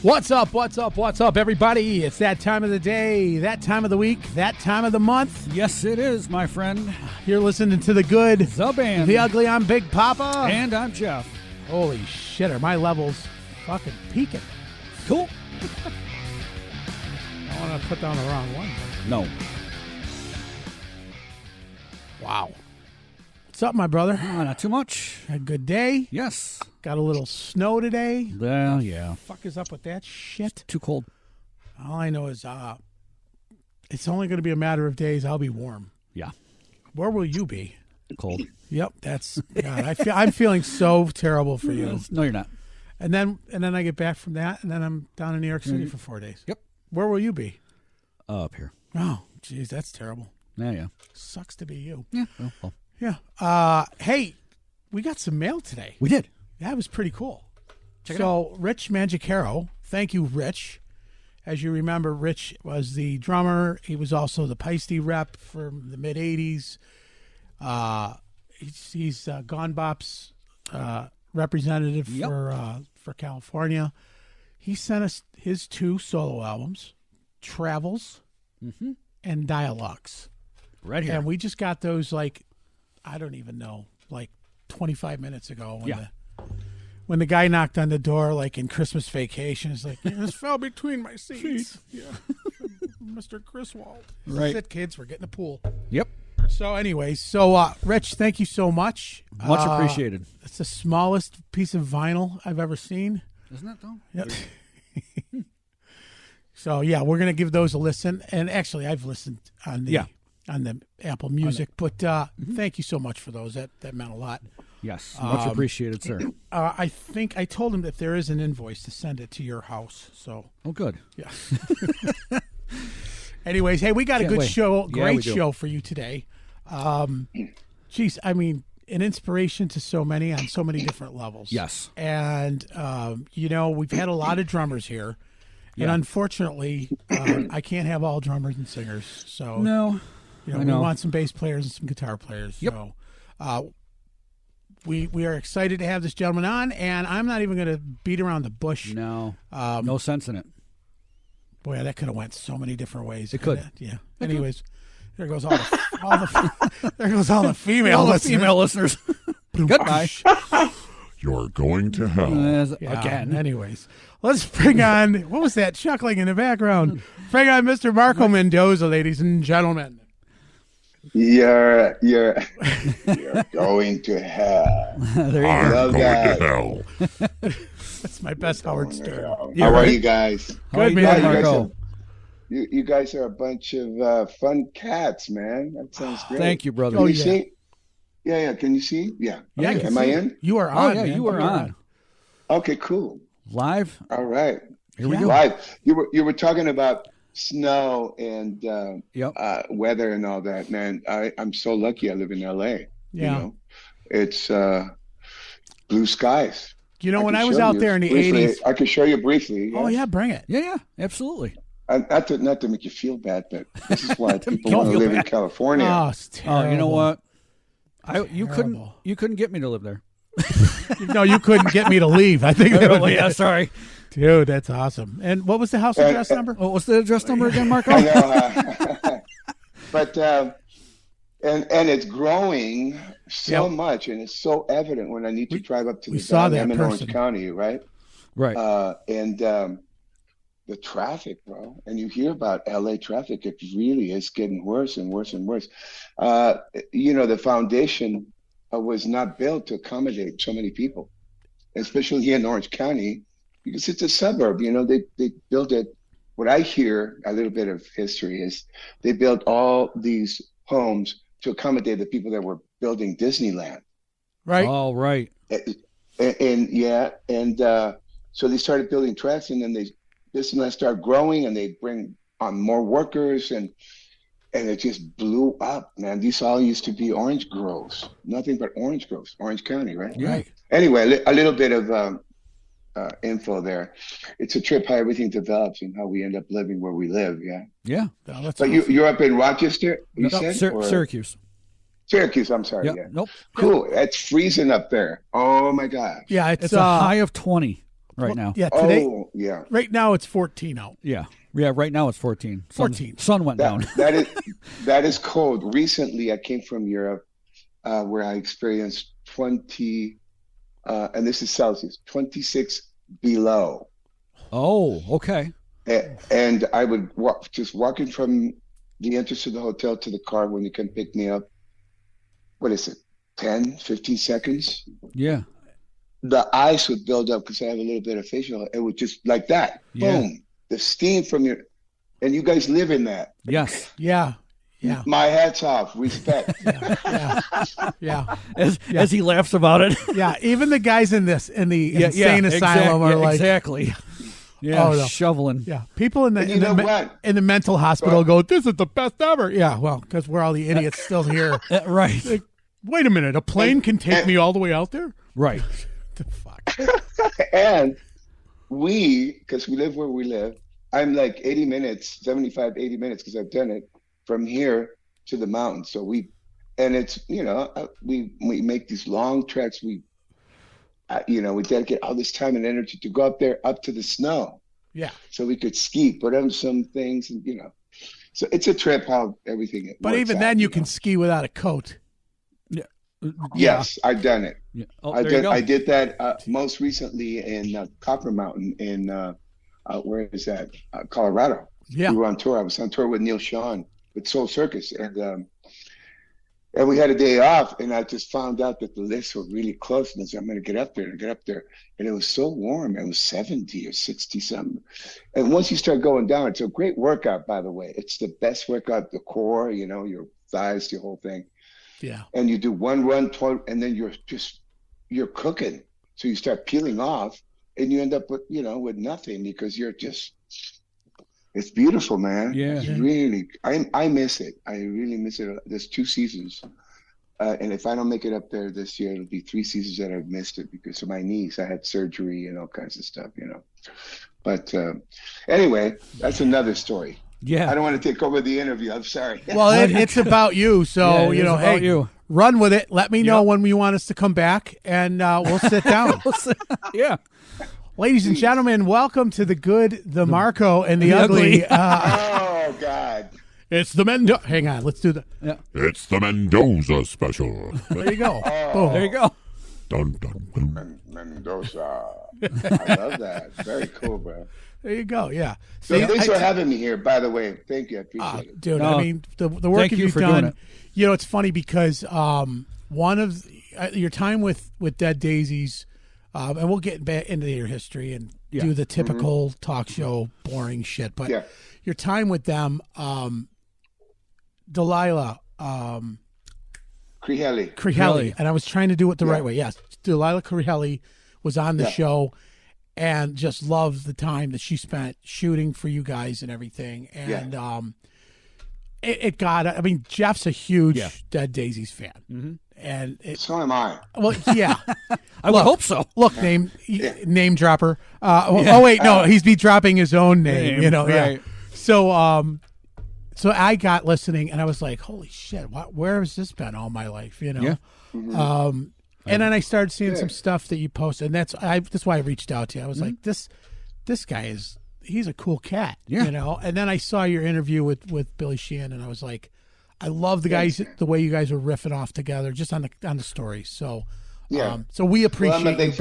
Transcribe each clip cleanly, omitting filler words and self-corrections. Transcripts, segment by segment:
What's up, everybody? It's that time of the day, that time of the week, that time of the month. Yes, it is, my friend. You're listening to the good, the band, the ugly. I'm Big Papa. And I'm Jeff. Holy shit, are my levels fucking peaking. Cool. I want to put down the wrong one. No. Wow. What's up, my brother? Not too much. Had a good day? Yes. Got a little snow today? Well, yeah. What the fuck is up with that shit? Too cold. All I know is it's only going to be a matter of days. I'll be warm. Yeah. Where will you be? Cold. Yep, that's God. I'm feeling so terrible for you. No, you're not. And then I get back from that, and then I'm down in New York City for 4 days. Yep. Where will you be? Up here. Oh, geez, that's terrible. Yeah. Sucks to be you. Yeah. Well. Yeah. Hey, we got some mail today. We did. That was pretty cool. Check it out. Rich Mangicaro, thank you, Rich. As you remember, Rich was the drummer. He was also the Peisty rep for the mid-'80s. He's Gone Bop's representative for California. He sent us his 2 solo albums, Travels and Dialogues. Right here. And we just got those, I don't even know, 25 minutes ago when the guy knocked on the door, in Christmas Vacation. It's this fell between my seats. Yeah. Mr. Griswold. Right. That's it, kids. We're getting a pool. Yep. So anyways, Rich, thank you so much. Much appreciated. It's the smallest piece of vinyl I've ever seen. Isn't it, though? Yep. So, yeah, we're going to give those a listen. And actually, I've listened on the Apple Music. But thank you so much for those. That meant a lot. Yes. Much appreciated, sir. I think I told him that there is an invoice to send it to your house. So. Oh, good. Yeah. Anyways, hey, we got a good show, great show for you today. Geez, I mean, an inspiration to so many on so many different levels. Yes. And, we've had a lot of drummers here. Yeah. And unfortunately, I can't have all drummers and singers. So, no. We want some bass players and some guitar players. Yep. So, we are excited to have this gentleman on, and I'm not even going to beat around the bush. No. No sense in it. Boy, that could have went so many different ways. It could. Yeah. Anyways, there goes all the female listeners. Goodbye. You're going to hell. Again. Anyways, let's bring on, what was that chuckling in the background? Bring on Mr. Marco Mendoza, ladies and gentlemen. You're going to hell. There you I'm go. going to hell. That's my best Howard Stern. How are you guys? Good, man. Marco? You guys are a bunch of fun cats, man. That sounds great. Thank you, brother. Can you see? Yeah. Can you see? Yeah. Yeah. Okay. Am I in? You are on. Yeah, man. you are on. Okay, cool. Live? All right. Here we go. Live. You were talking about snow and weather and all that, man. I'm so lucky I live in LA. Yeah. It's blue skies. When I was out there in the 80s. I can show you briefly. Yeah. Oh, yeah, bring it. Yeah, absolutely. Not to make you feel bad, but this is why people want to live in California. Oh, it's terrible. You know what? You couldn't get me to live there. No, you couldn't get me to leave. I think. Sorry. Dude, that's awesome. And what was the house address number? What was the address number again, Marco? I know, but and it's growing so much, and it's so evident when I need to drive up to the valley. I'm in Orange County, right? Right. And the traffic, bro. And you hear about LA traffic. It really is getting worse and worse and worse. The foundation was not built to accommodate so many people, especially here in Orange County, because it's a suburb. They built it. What I hear, a little bit of history, is they built all these homes to accommodate the people that were building Disneyland. Right. Oh, right. So they started building tracks, and then Disneyland started growing, and they bring on more workers, and it just blew up, man. These all used to be orange groves, nothing but orange groves, Orange County, right? Yeah. Right. Anyway, a little bit of info there. It's a trip how everything develops and how we end up living where we live. Yeah. Yeah. Oh, that's but awesome. you're up in Rochester, you said? Syracuse. Syracuse, I'm sorry. Yep. Yeah. Nope. Cool. It's freezing up there. Oh my gosh. Yeah, It's a high of 20. right now. Yeah, today. Oh, yeah. Right now it's 14 out. Yeah. Right now it's 14. 14. Sun went down. That is cold. Recently, I came from Europe, where I experienced 20, and this is Celsius, 26 below. Oh, okay. And I would walking from the entrance to the hotel to the car when you come pick me up. What is it? 10, 15 seconds? Yeah. The ice would build up because I have a little bit of facial. It would just like that. Yeah. Boom. The steam from and you guys live in that. Yes. Yeah. Yeah. My hat's off. Respect. Yeah. As he laughs about it. Yeah. Even the guys in the insane asylum are like. Exactly. Yeah. Oh, no. Shoveling. Yeah. People in you know what? in the mental hospital go, "This is the best ever." Yeah. Well, because we're all the idiots still here. Right. Like, wait a minute. A plane can take me all the way out there? Right. The fuck. And because we live where we live, I'm like 80 minutes, 75, 80 minutes, because I've done it from here to the mountains. So and it's, we make these long treks. We dedicate all this time and energy to go up there, up to the snow. Yeah. So we could ski, put on some things, and, so it's a trip how everything. But even then you can ski without a coat. Yeah. Yes, I've done it. Yeah. Oh, I did that most recently in Copper Mountain in where is that? Colorado. Yeah. We were on tour. I was on tour with Neal Schon with Soul Circus, and we had a day off, and I just found out that the lifts were really close, and I said, I'm going to get up there, and it was so warm. It was 70 or 60 something. And once you start going down, it's a great workout, by the way. It's the best workout, the core, your thighs, your whole thing. Yeah. And you do one run, and then you're cooking. So you start peeling off, and you end up with nothing, because it's beautiful, man. Yeah. It's really, I miss it. I really miss it. There's 2 seasons. And if I don't make it up there this year, it'll be 3 seasons that I've missed it because of my knees. I had surgery and all kinds of stuff, But anyway, that's another story. Yeah. I don't want to take over the interview. I'm sorry. Well, it's about you. So, hey, run with it. Let me know when you want us to come back, and we'll sit down. Yeah. Ladies and gentlemen, welcome to the good, the Marco, and the ugly. Oh, God. It's the Mendoza. Hang on. Let's do the. Yeah. It's the Mendoza special. There you go. Oh. There you go. Dun, dun, dun. Mendoza. I love that. Very cool, bro. There you go. Yeah. So thanks for having me here, by the way. Thank you. I appreciate it. Dude, No, I mean, the work that you've done, it's funny because one of your time with Dead Daisies, and we'll get back into your history and do the typical talk show boring shit, but your time with them, Delilah Crihelli, and I was trying to do it the right way. Yes, Delilah Crihelli was on the show, and just loved the time that she spent shooting for you guys and everything. And it got. I mean, Jeff's a huge Dead Daisies fan, and so am I. Well, yeah, I would hope so. Look, name dropper. Oh wait, no, he's be dropping his own name. Right. So so I got listening, and I was like, holy shit, where has this been all my life? Yeah. And then I started seeing some stuff that you posted, and that's why I reached out to you. I was like, this guy he's a cool cat, And then I saw your interview with Billy Sheehan, and I was like, I love the way you guys were riffing off together, just on the stories. So so we appreciate. Well, I'm a big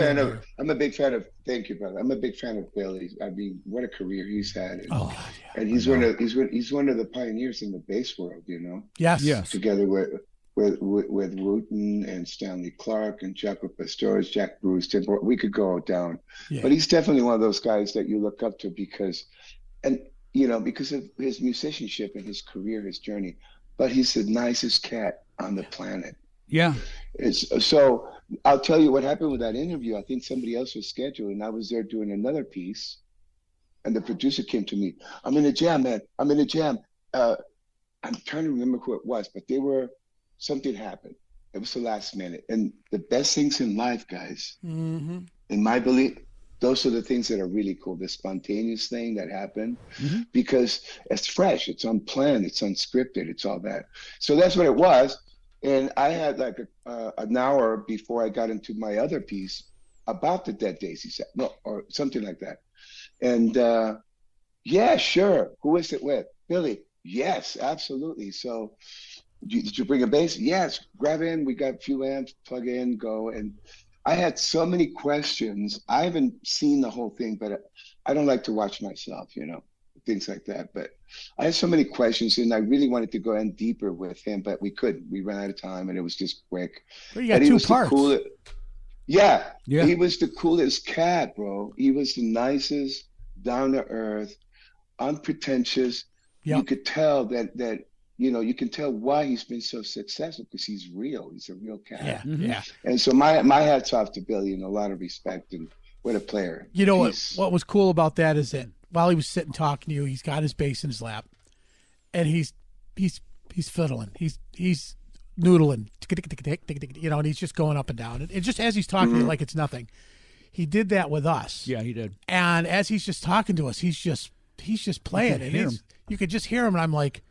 fan of. Thank you, brother. I'm a big fan of Billy. I mean, what a career he's had, and he's one of the pioneers in the bass world. Yes. Together with Wooten and Stanley Clark and Jaco Pastorius, Jack Bruce, Tim, we could go down. Yeah. But he's definitely one of those guys that you look up to because of his musicianship and his career, his journey. But he's the nicest cat on the planet. Yeah. So I'll tell you what happened with that interview. I think somebody else was scheduled, and I was there doing another piece, and the producer came to me. I'm in a jam, man. I'm in a jam. I'm trying to remember who it was, but something happened. It was the last minute. And the best things in life, guys, in my belief, those are the things that are really cool. The spontaneous thing that happened, because it's fresh, it's unplanned, it's unscripted, it's all that. So that's what it was. And I had like an hour before I got into my other piece. about the Dead Daisies, no, or something like that. And yeah, sure. Who is it with? Billy. Yes, absolutely. So did you bring a bass? Yes. Grab in. We got a few amps, plug in, go. And I had so many questions. I haven't seen the whole thing, but I don't like to watch myself, things like that. But I had so many questions, and I really wanted to go in deeper with him, but we couldn't. We ran out of time, and it was just quick. Well, you got two parts. Yeah, he was the coolest cat, bro. He was the nicest, down to earth, unpretentious. Yep. You could tell that you can tell why he's been so successful, because he's real. He's a real cat. Yeah, yeah. And so my hat's off to Billy, and a lot of respect, and what a player. You know what was cool about that is that while he was sitting talking to you, he's got his bass in his lap, and he's fiddling. He's noodling, and he's just going up and down. And just as he's talking to you like it's nothing. He did that with us. Yeah, he did. And as he's just talking to us, he's just playing, and you could just hear him. And I'm like,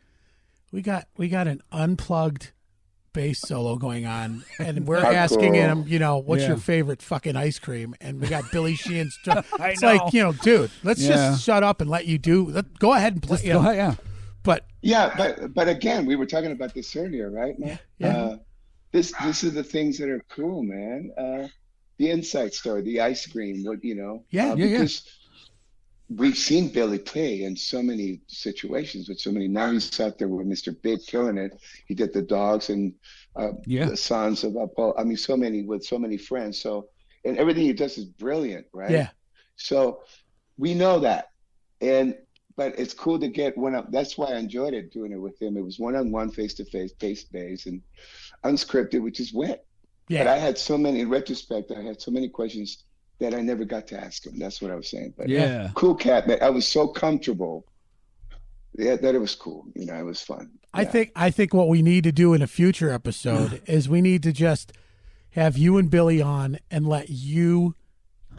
we got an unplugged bass solo going on, and we're asking him, what's your favorite fucking ice cream? And we got Billy Sheehan's. It's like, dude, let's just shut up and let you go ahead and play. Go ahead, But again, we were talking about this earlier, right, man? Yeah. This is the things that are cool, man. The Inside Story, the ice cream, because we've seen Billy play in so many situations with so many. Now he's out there with Mr. Big killing it. He did the Dogs and the Sons of Apollo. I mean, so many friends. So, and everything he does is brilliant, right? Yeah. So we know that, but it's cool to get one-up. That's why I enjoyed it, doing it with him. It was one-on-one, face-to-face, bass, and unscripted, which is wet. Yeah. But I had so many, in retrospect, I had so many questions that I never got to ask him. That's what I was saying. But cool cat, man. I was so comfortable that it was cool. It was fun. Yeah. I think what we need to do in a future episode is we need to just have you and Billy on and let you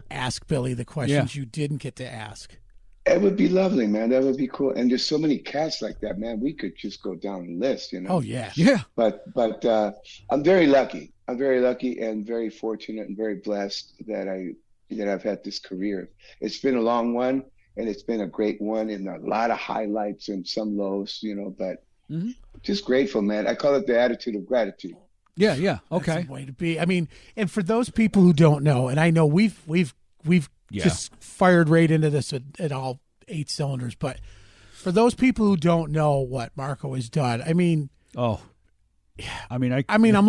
ask Billy the questions you didn't get to ask. It would be lovely, man. That would be cool. And there's so many cats like that, man. We could just go down the list, Oh yeah, yeah. But I'm very lucky. I'm very lucky and very fortunate and very blessed that I've had this career. It's been a long one, and it's been a great one, and a lot of highlights and some lows, But just grateful, man. I call it the attitude of gratitude. Yeah, yeah. Okay. That's a way to be. I mean, and for those people who don't know, and I know we've just fired right into this at all 8 cylinders, but for those people who don't know what Marco has done, I mean, I'm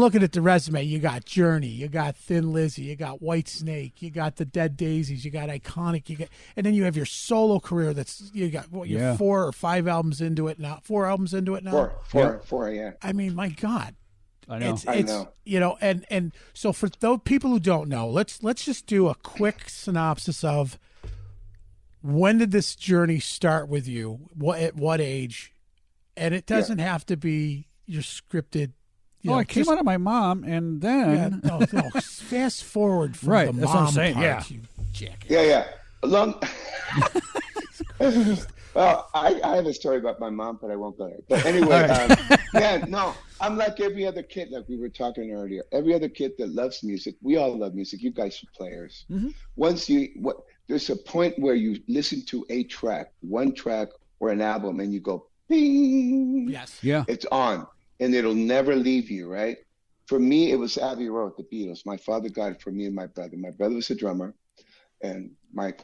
looking at the resume. You got Journey, you got Thin Lizzy, you got Whitesnake, you got the Dead Daisies, you got Iconic, and then you have your solo career. You got 4 or 5 albums into it now. 4 albums into it now. Four. Yeah. I mean, my God. I know. I know. And so for those people who don't know, let's just do a quick synopsis of when did this journey start with you? At what age? And it doesn't have to be your scripted. I came out of my mom, and then no, fast forward from the mom that's what I'm saying. part, you jackass. Yeah. Well, I have a story about my mom, but I won't go there. But anyway, man, no, I'm like every other kid, like we were talking earlier. Every other kid that loves music, we all love music. You guys are players. Mm-hmm. There's a point where you listen to one track or an album, and you go, bing. Yes. Yeah. It's on, and it'll never leave you, right? For me, it was Abbey Road, the Beatles. My father got it for me and my brother. My brother was a drummer, and I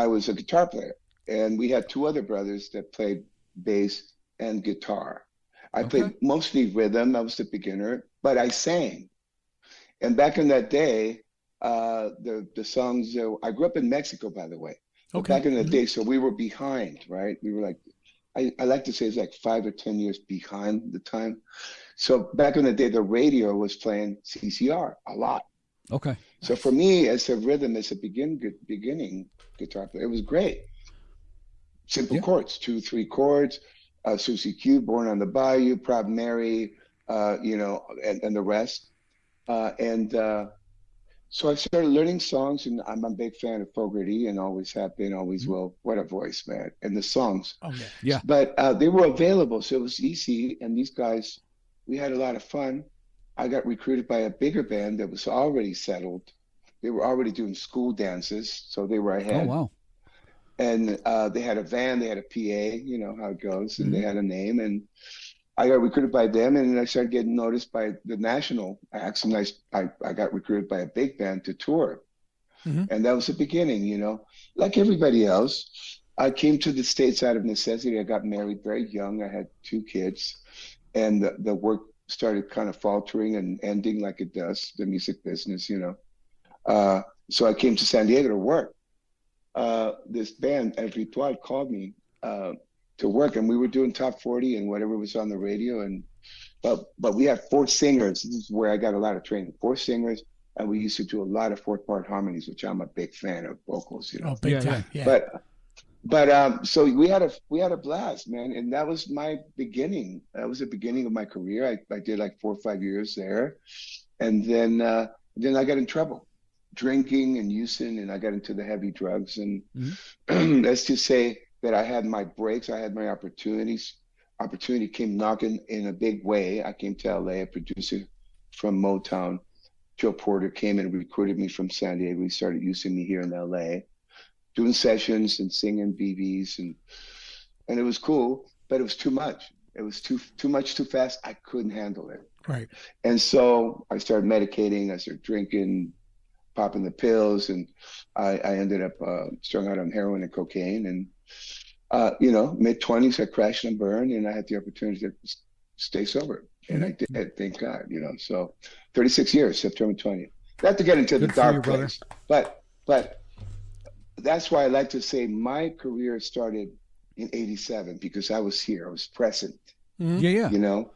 was a guitar player. And we had 2 other brothers that played bass and guitar. I played mostly rhythm. I was the beginner, but I sang. And back in that day, the songs, I grew up in Mexico, by the way. Back in the day, so we were behind, right? We were like, I like to say it's like 5 or 10 years behind the time. So back in the day, the radio was playing CCR a lot. Okay. So for me, as a rhythm, as a beginning guitar player, it was great. Simple chords, 2-3 chords, Susie Q, Born on the Bayou, Proud Mary, and the rest. So I started learning songs, and I'm a big fan of Fogerty, and always have been, always will. What a voice, man. And the songs. Oh, yeah. But they were available, so it was easy. And these guys, we had a lot of fun. I got recruited by a bigger band that was already settled. They were already doing school dances, so they were ahead. Oh, wow. And they had a van, they had a PA, you know how it goes, and they had a name. And I got recruited by them, and then I started getting noticed by the national acts, and I got recruited by a big band to tour. And that was the beginning, you know. Like everybody else, I came to the States out of necessity. I got married very young. I had 2 kids, and the work started kind of faltering and ending like it does, the music business, you know. So I came to San Diego to work. This band, El Ritual, called me to work, and we were doing top 40 and whatever was on the radio. And but we had 4 singers. This is where I got a lot of training. 4 singers. And we used to do a lot of 4-part harmonies, which I'm a big fan of vocals, you know. Oh, big time. Yeah. But so we had a blast, man, and that was my beginning. That was the beginning of my career. I did like 4 or 5 years there, and then I got in trouble, drinking and using, and I got into the heavy drugs. And let's just say that I had my breaks, I had my opportunities. Opportunity came knocking in a big way. I came to LA, a producer from Motown, Joe Porter, came and recruited me from San Diego. He started using me here in LA, doing sessions and singing BBs, and it was cool, but it was too much. It was too much too fast. I couldn't handle it. Right. And so I started medicating. I started drinking, popping the pills, and I ended up strung out on heroin and cocaine. And you know, mid-20s, I crashed and burned, and I had the opportunity to stay sober. And I did, thank God, you know. So 36 years, September 20th. Not to get into the dark place, but that's why I like to say my career started in 87 because I was here. I was present. Yeah. You know?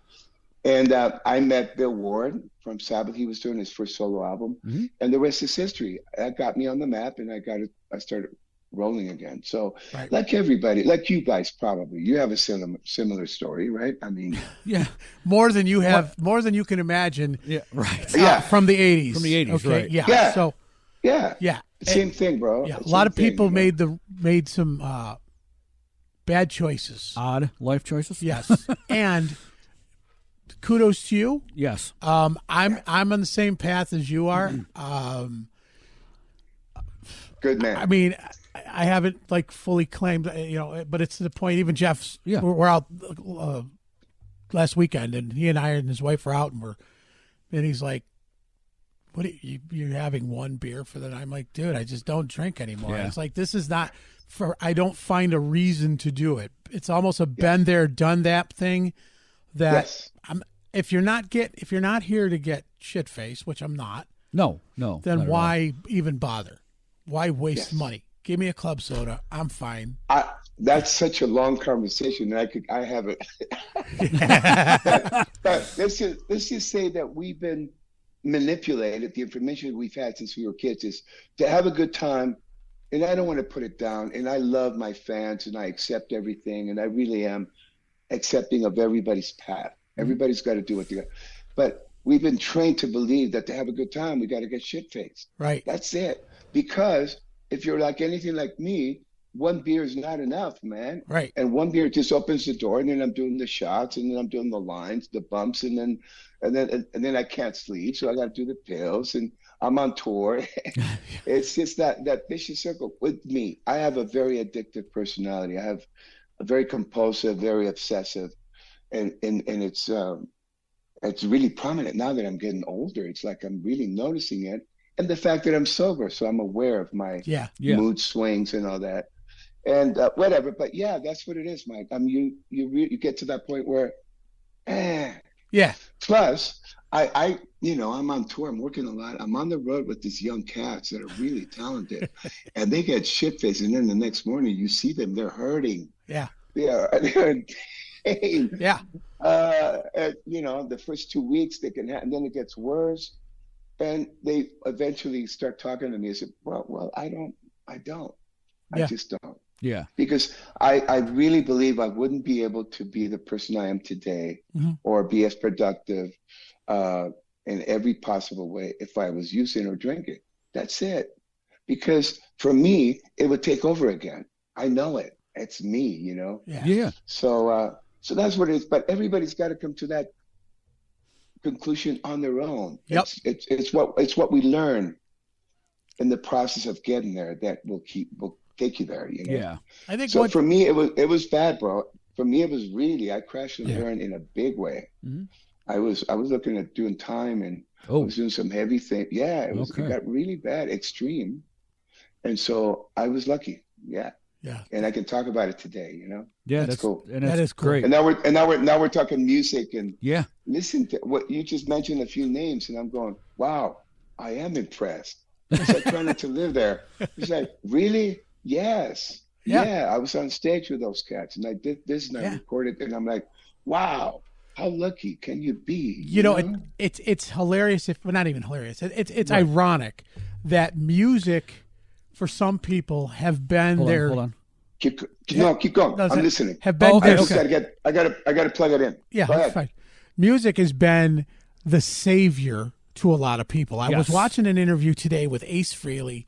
And I met Bill Ward from Sabbath. He was doing his first solo album. And the rest is history. That got me on the map, and I started rolling again. So like everybody, like you guys probably, you have a similar story, right? I mean, more than you have, more than you can imagine. Yeah, right. From the 80s. From the 80s, okay, right. Yeah. So yeah. Same thing, bro. Yeah. A lot of people made some bad choices. Odd life choices. Yes. And kudos to you. Yes. I'm on the same path as you are. Good man. I mean, I haven't like fully claimed, you know, but it's to the point. Even Jeff's. Yeah. We're out last weekend, and he and I and his wife were out, and he's like, "What? You're having one beer for the night?" I'm like, "Dude, I just don't drink anymore." Yeah. It's like this is not for. I don't find a reason to do it. It's almost a been there, done that thing. That if you're not here to get shit faced, which I'm not. No. Then why even bother? Why waste money? Give me a club soda. I'm fine. That's such a long conversation. I have it. but let's just say that we've been manipulated. The information we've had since we were kids is to have a good time. And I don't want to put it down. And I love my fans, and I accept everything. And I really am accepting of everybody's path. Everybody's got to do what they got. But we've been trained to believe that to have a good time, we got to get shit faced. Right. That's it. Because if you're like anything like me, one beer is not enough, man. Right. And one beer just opens the door, and then I'm doing the shots, and then I'm doing the lines, the bumps, and then I can't sleep, so I got to do the pills, and I'm on tour. It's just that vicious circle with me. I have a very addictive personality. I have a very compulsive, very obsessive, and it's really prominent now that I'm getting older. It's like I'm really noticing it. And the fact that I'm sober, so I'm aware of my mood swings and all that, and whatever. But yeah, that's what it is, Mike. You get to that point where, Plus, I'm on tour. I'm working a lot. I'm on the road with these young cats that are really talented, and they get shit faced. And then the next morning, you see them; they're hurting. Yeah, they're in pain. Yeah. The first 2 weeks they can, and then it gets worse. And they eventually start talking to me. I said, well, I just don't. Yeah. Because I really believe I wouldn't be able to be the person I am today or be as productive in every possible way if I was using or drinking. That's it. Because for me, it would take over again. I know it. It's me, you know? Yeah. So that's what it is. But everybody's got to come to that conclusion on their own. Yep. It's what we learn in the process of getting there that will take you there, you know? Yeah. I think So for me, it was bad, bro. For me, it was really, I crashed and burned in a big way. Mm-hmm. I was looking at doing time, and I was doing some heavy thing. Yeah, it got really bad, extreme. And so I was lucky. Yeah. Yeah. And I can talk about it today, you know? Yeah, that's cool. And that is great. And now we're talking music, and yeah. Listen to what you just mentioned, a few names, and I'm going, wow, I am impressed. It's like trying not to live there. It's like, really? Yes. Yeah. I was on stage with those cats, and I did this, and I recorded, and I'm like, wow, how lucky can you be? You know? It's hilarious, well, not even hilarious. It's ironic that music, for some people, have been Hold on. Keep going. No, I'm listening. Have been I gotta plug it in. Yeah, Go ahead. fine. Music has been the savior to a lot of people. I was watching an interview today with Ace Frehley,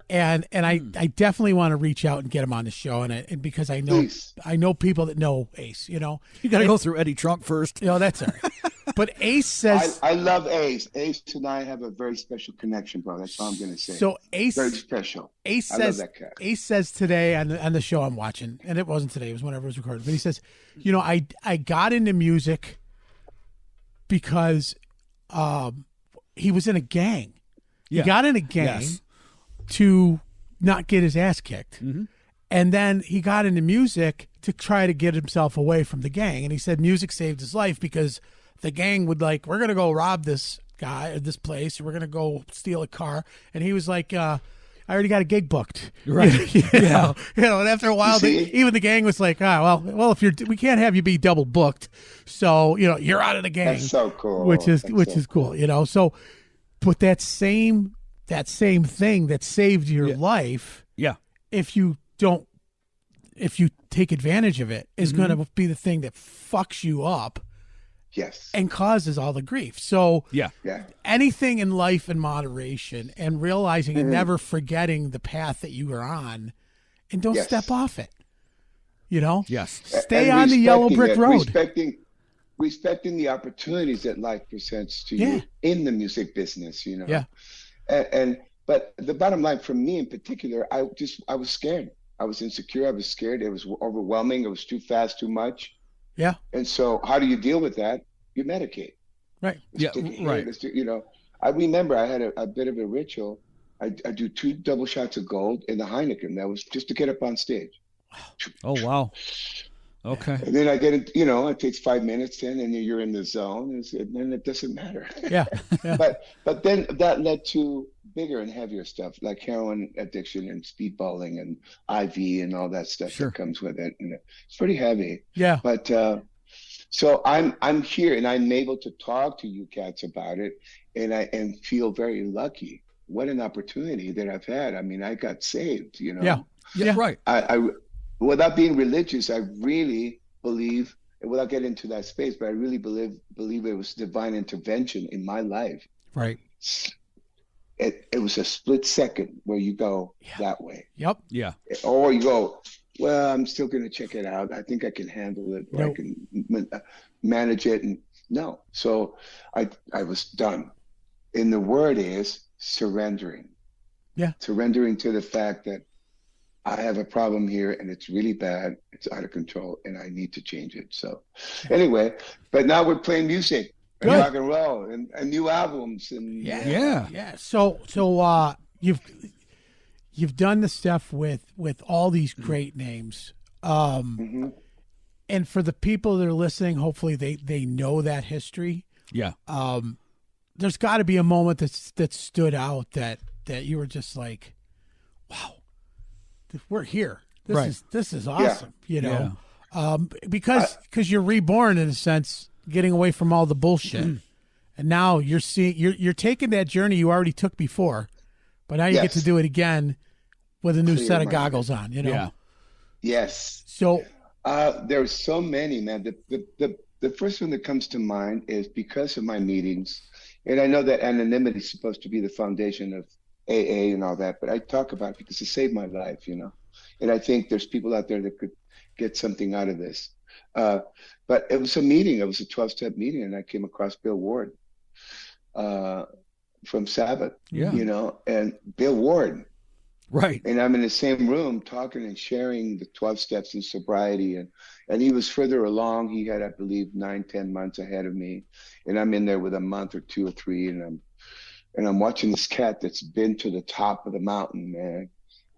and I definitely want to reach out and get him on the show, and because I know people that know Ace. You know, you got to go through Eddie Trunk first. You know, that's all right. But Ace says, I love Ace. Ace and I have a very special connection, bro. That's all I'm going to say. So Ace, very special. Ace I says, love that cat. Ace says today on the show I'm watching, and it wasn't today; it was whenever it was recorded. But he says, you know, I got into music because he was in a gang. He got in a gang to not get his ass kicked, and then he got into music to try to get himself away from the gang. And he said music saved his life because the gang would like, we're going to go rob this guy or this place, or we're going to go steal a car. And he was like, I already got a gig booked. Right. you know, and after a while, even the gang was like, well, if we can't have you be double booked. So, you know, you're out of the gang. That's so cool. Which is cool, you know? So, but that same thing that saved your life. Yeah. If you take advantage of it, is going to be the thing that fucks you up. Yes. And causes all the grief. So anything in life in moderation, and realizing and never forgetting the path that you are on, and don't step off it. You know? Yes. Stay on the yellow brick road. Respecting the opportunities that life presents to you in the music business, you know? Yeah. But the bottom line for me in particular, I was scared. I was insecure. I was scared. It was overwhelming. It was too fast, too much. Yeah. And so how do you deal with that? You medicate. Right. You know, I remember I had a bit of a ritual. I do 2 double shots of gold in the Heineken. That was just to get up on stage. Oh, wow. Okay. And then I get it, you know, it takes 5 minutes then, and you're in the zone, and then it doesn't matter. Yeah. But then that led to bigger and heavier stuff like heroin addiction and speedballing and IV and all that stuff that comes with it. And it's pretty heavy. Yeah. But so I'm here, and I'm able to talk to you cats about it, and feel very lucky. What an opportunity that I've had. I mean, I got saved, you know. Yeah. Right. I without being religious, I really believe, and without getting into that space, but I really believe it was divine intervention in my life. Right. It was a split second where you go that way. Yep. Yeah. Or you go, well, I'm still going to check it out. I think I can handle it. Or I can manage it. And no. So I was done. And the word is surrendering. Yeah. Surrendering to the fact that I have a problem here, and it's really bad. It's out of control, and I need to change it. So anyway, but now we're playing music and rock and roll and new albums. And yeah. So you've done the stuff with all these great names. And for the people that are listening, hopefully they know that history. Yeah. There's got to be a moment that stood out that you were just like, wow. We're here. This is awesome. You know, because you're reborn in a sense, getting away from all the bullshit, and now you're taking that journey you already took before, but now you get to do it again with a new set of goggles on. You know. Yeah. Yes. So there's so many, man. The first one that comes to mind is because of my meetings, and I know that anonymity is supposed to be the foundation of AA and all that, but I talk about it because it saved my life, you know. And I think there's people out there that could get something out of this. But it was a meeting. It was a 12-step meeting, and I came across Bill Ward. from Sabbath, Yeah. you know, and Bill Ward. Right. And I'm in the same room talking and sharing the 12 steps in sobriety. And he was further along. He had, I believe, 9, 10 months ahead of me. And I'm in there with a month or 2 or 3. And I'm watching this cat that's been to the top of the mountain, man,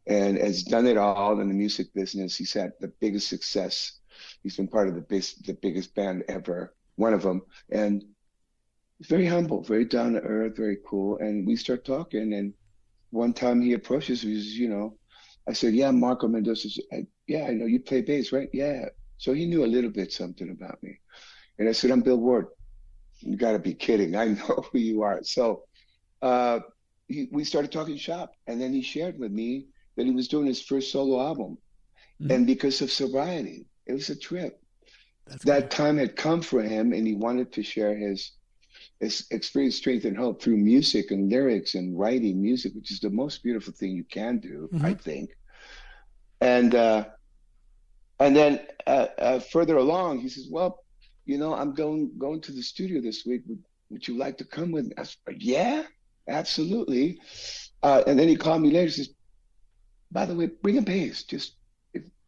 and has done it all in the music business. He's had the biggest success. He's been part of the biggest band ever, one of them. And he's very humble, very down to earth, very cool. And we start talking. And one time he approaches me, you know, I said, yeah, Marco Mendoza. Yeah, I know you play bass, right? Yeah. So he knew a little bit something about me. And I said, I'm Bill Ward. You got to be kidding. I know who you are. So we started talking shop. And then he shared with me that he was doing his first solo album. Mm-hmm. And because of sobriety, it was a trip. That time had come for him, and he wanted to share his experience, strength, and hope through music and lyrics and writing music, which is the most beautiful thing you can do, I think. And then further along, he says, well, you know, I'm going to the studio this week. Would you like to come with me? I said, yeah, absolutely. And then he called me later, says, by the way, bring a bass, just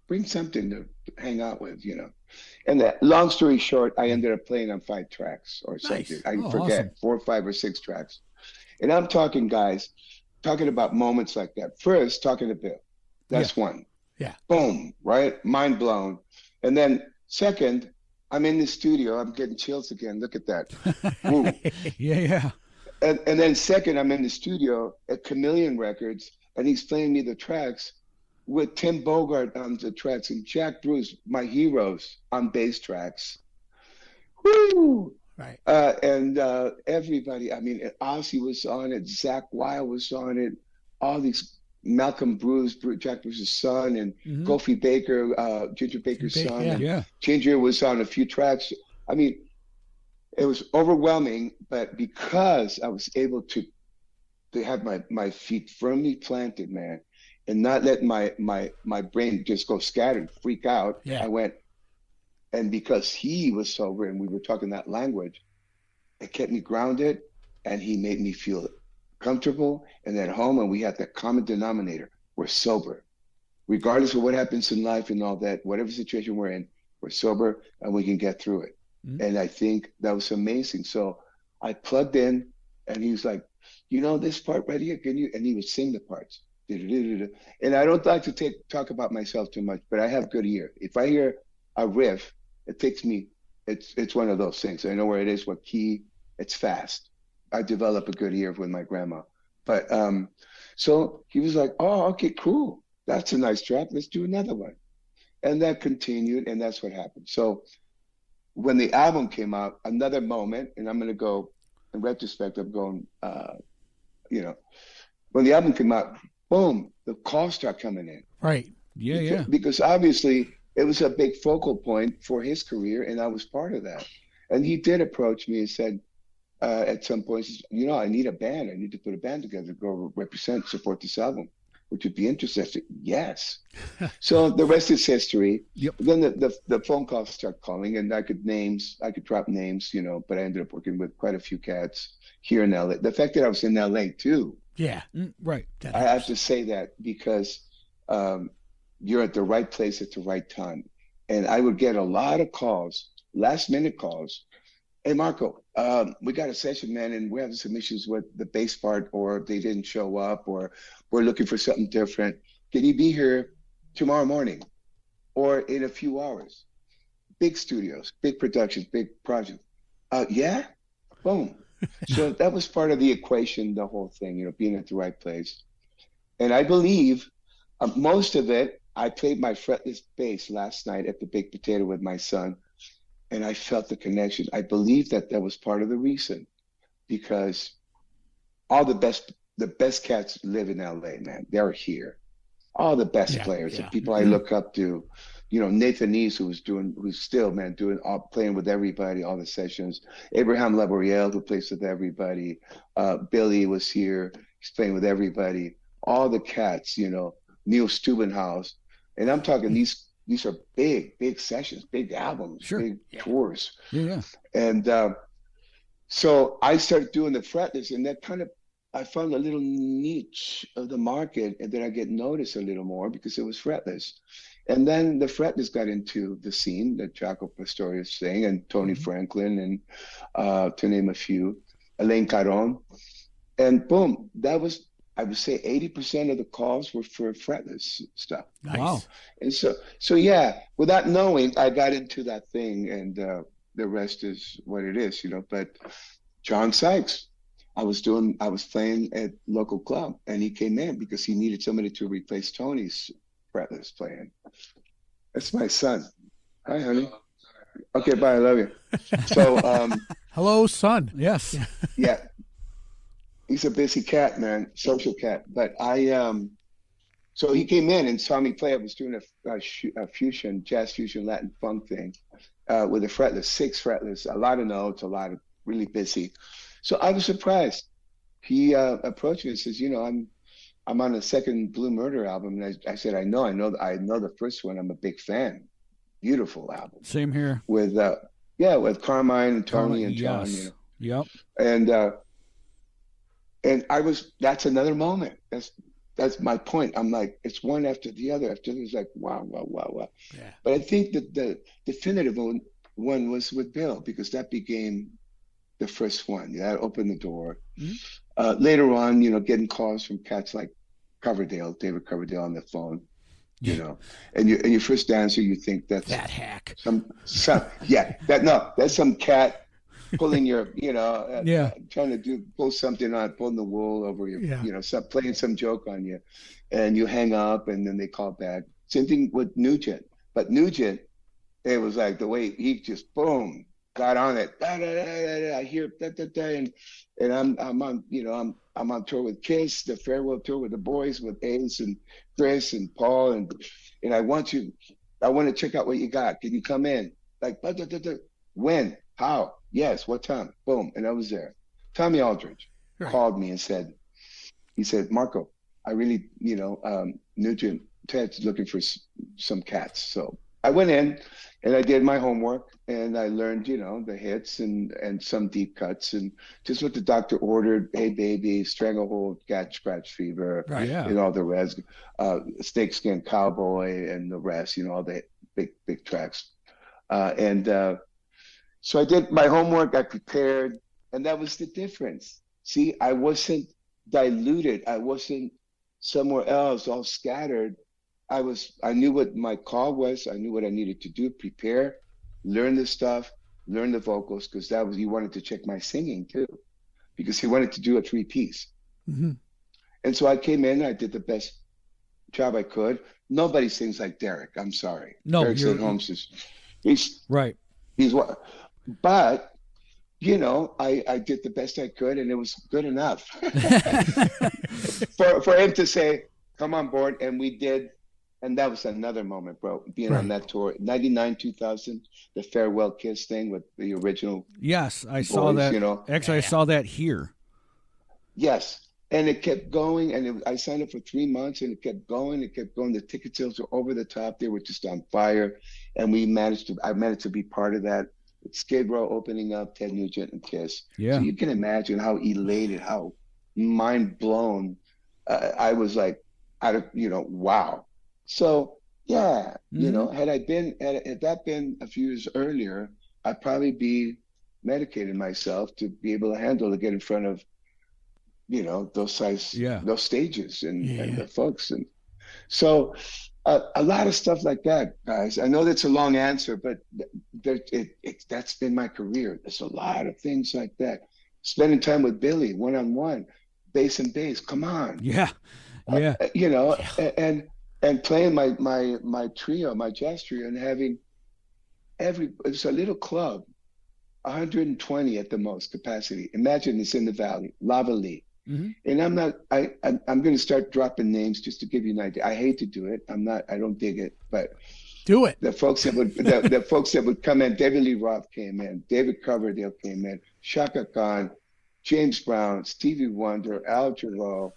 bring something to hang out with, you know. And that, long story short, I ended up playing on 5 tracks or something. I forget, awesome. 4, 5, or 6 tracks. And I'm talking, guys, talking about moments like that. First, talking to Bill. That's one. Yeah. Boom, right? Mind blown. And then second, I'm in the studio. I'm getting chills again. Look at that. Yeah. And then second, I'm in the studio at Chameleon Records, and he's playing me the tracks with Tim Bogart on the tracks and Jack Bruce, my heroes, on bass tracks. Woo! Right. And everybody, I mean, Ozzy was on it, Zach Wilde was on it, all these, Malcolm Bruce, Jack Bruce's son, and Kofi Baker, Ginger Baker's son. Yeah. Ginger was on a few tracks. I mean, it was overwhelming, but because I was able to have my feet firmly planted, man, and not let my brain just go scattered, freak out. Yeah. I went, and because he was sober and we were talking that language, it kept me grounded, and he made me feel comfortable and at home. And we had that common denominator: we're sober, regardless of what happens in life and all that. Whatever situation we're in, we're sober and we can get through it. And I think that was amazing. So I plugged in, and he was like, you know this part right here, can you? And he would sing the parts. And I don't like to talk about myself too much, but I have good ear. If I hear a riff, it takes me, it's one of those things. I know where it is, what key, it's fast. I develop a good ear with my grandma. But so he was like, oh, okay, cool. That's a nice track. Let's do another one. And that continued, and that's what happened. So when the album came out, another moment, and I'm going to go, in retrospect, I'm going, you know, when the album came out, boom, the calls start coming in. Right. Yeah. Because obviously it was a big focal point for his career, and I was part of that. And he did approach me and said, at some point, you know, I need a band. I need to put a band together, go support this album. Would you be interested? Yes. So the rest is history. Yep. Then the phone calls start calling, and I could drop names, you know, but I ended up working with quite a few cats here in LA. The fact that I was in LA too. Yeah. Right. I have to say that because you're at the right place at the right time. And I would get a lot of calls, last minute calls. Hey, Marco, we got a session, man, and we're having some issues with the bass part, or they didn't show up, or we're looking for something different. Can you be here tomorrow morning or in a few hours? Big studios, big productions, big projects. Yeah? Boom. So that was part of the equation, the whole thing, you know, being at the right place. And I believe most of it, I played my fretless bass last night at the Big Potato with my son, and I felt the connection. I believe that was part of the reason, because all the best cats live in LA, man. They're here. All the best players, the people I look up to, you know, Nathan East, who's still, man, playing with everybody, all the sessions. Abraham Laboriel, who plays with everybody. Billy was here. He's playing with everybody. All the cats, you know, Neil Stubenhaus. And I'm talking these are big sessions, big albums, big tours. Yeah. And so I started doing the fretless, and that kind of I found a little niche of the market, and then I get noticed a little more because it was fretless. And then the fretless got into the scene that Jaco Pastorius sang, and Tony Franklin, and to name a few, Alain Caron. And boom, that was, I would say 80% of the calls were for fretless stuff. Nice. Wow. And so yeah, without knowing, I got into that thing, and the rest is what it is, you know. But John Sykes, I was playing at local club, and he came in because he needed somebody to replace Tony's fretless playing. That's my son. Hi, honey. Okay, bye. I love you. So, hello, son. Yes. yeah, he's a busy cat, man, social cat. But so he came in and saw me play. I was doing a fusion, jazz fusion, Latin funk thing with a fretless, 6 fretless, a lot of notes, a lot of really busy. So I was surprised. He approached me and says, you know, I'm on the second Blue Murder album. And I said, I know the first one. I'm a big fan. Beautiful album. Same here. With Carmine and Tony and John. Yes. You know? Yep. And that's another moment. That's my point. I'm like, it's one after the other. After it was like, wow. Yeah. But I think that the definitive one was with Bill, because that became the first one. That opened the door. Mm-hmm. Later on, you know, getting calls from cats like David Coverdale on the phone, you know, and your first answer, you think that's that hack. That's some cat pulling your, you know, trying to pull something on, pulling the wool over your, you know, playing some joke on you, and you hang up, and then they call back. Same thing with Nugent, but Nugent, it was like the way he just boom got on it. I hear and I'm on, you know, I'm on tour with Kiss, the farewell tour with the boys, with Ace and Chris and Paul, and I want to check out what you got. Can you come in? Like, when? How? Yes. What time? Boom. And I was there. Tommy Aldridge called me and said, Marco, I really, you know, Nugent, Ted's looking for some cats. So I went in and I did my homework, and I learned, you know, the hits and some deep cuts, and just what the doctor ordered. Hey Baby, Stranglehold, Cat Scratch Fever, and all the rest, Snakeskin Cowboy, and the rest, you know, all the big tracks. So I did my homework, I prepared, and that was the difference. See, I wasn't diluted. I wasn't somewhere else, all scattered. I knew what my call was. I knew what I needed to do, prepare, learn the stuff, learn the vocals, because he wanted to check my singing too, because he wanted to do a 3-piece. Mm-hmm. And so I came in, I did the best job I could. Nobody sings like Derek. I'm sorry. No, Derek St. Holmes he's right. He's what, but you know, I did the best I could, and it was good enough for him to say, come on board. And we did. And that was another moment, bro, being on that tour. 99, 2000, the Farewell Kiss thing with the original. Yes, I saw that. You know? Actually, I saw that here. Yes. And it kept going. And I signed up for 3 months, and it kept going. It kept going. The ticket sales were over the top. They were just on fire. And I managed to be part of that. With Skid Row opening up, Ted Nugent and Kiss. Yeah. So you can imagine how elated, how mind blown I was, like, out of, you know, wow. So yeah, you know, had that been a few years earlier, I'd probably be medicating myself to be able to handle to get in front of, you know, those stages and the folks. And so a lot of stuff like that, guys. I know that's a long answer, but that's been my career. There's a lot of things like that. Spending time with Billy, one-on-one, bass and bass. Come on. Yeah. You know, and playing my trio, my jazz trio, and having it's a little club, 120 at the most capacity. Imagine it's in the valley, Lava Lee. Mm-hmm. And I'm going to start dropping names just to give you an idea. I hate to do it. I don't dig it, but do it. The folks that would the folks that would come in, David Lee Roth came in, David Coverdale came in, Shaka Khan, James Brown, Stevie Wonder, Al Jarreau,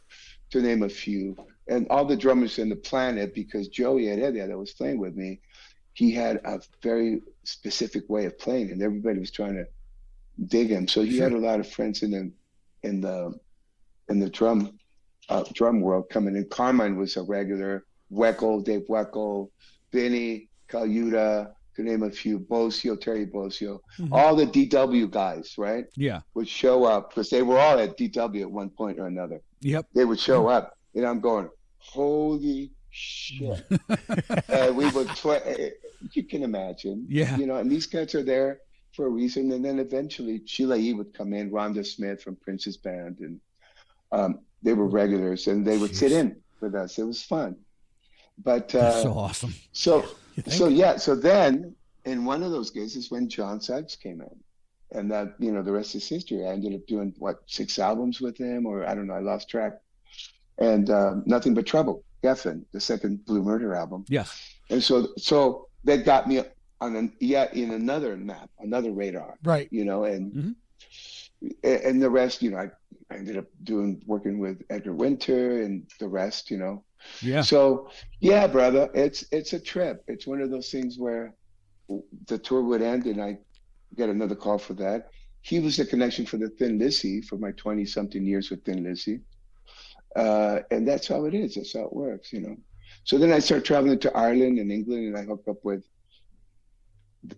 to name a few. And all the drummers in the planet, because Joey Heredia that was playing with me, he had a very specific way of playing, and everybody was trying to dig him. So he had a lot of friends in the in the drum world coming in. Carmine was a regular. Weckl, Dave Weckl, Vinny, Caluta, to name a few, Bocio, Terry Bocio, all the DW guys, right? Yeah. Would show up because they were all at DW at one point or another. Yep. They would show up, and I'm going, holy shit. And we would play, you can imagine. Yeah. You know, and these guys are there for a reason. And then eventually Sheila E. would come in, Rhonda Smith from Prince's band, and they were regulars, and they would sit in with us. It was fun. But that's so awesome. So then in one of those gigs is when John Sykes came in, and that, you know, the rest is history. I ended up doing 6 albums with him, or I don't know, I lost track. And Nothing But Trouble, Geffen, the second Blue Murder album. Yes. And so that got me on in another map, another radar. Right. You know, and the rest, you know, I ended up working with Edgar Winter and the rest, you know. Yeah. So yeah, brother, it's a trip. It's one of those things where the tour would end and I get another call for that. He was the connection for the Thin Lizzy for my 20-something years with Thin Lizzy. And that's how it is. That's how it works, you know. So then I start traveling to Ireland and England, and I hook up with,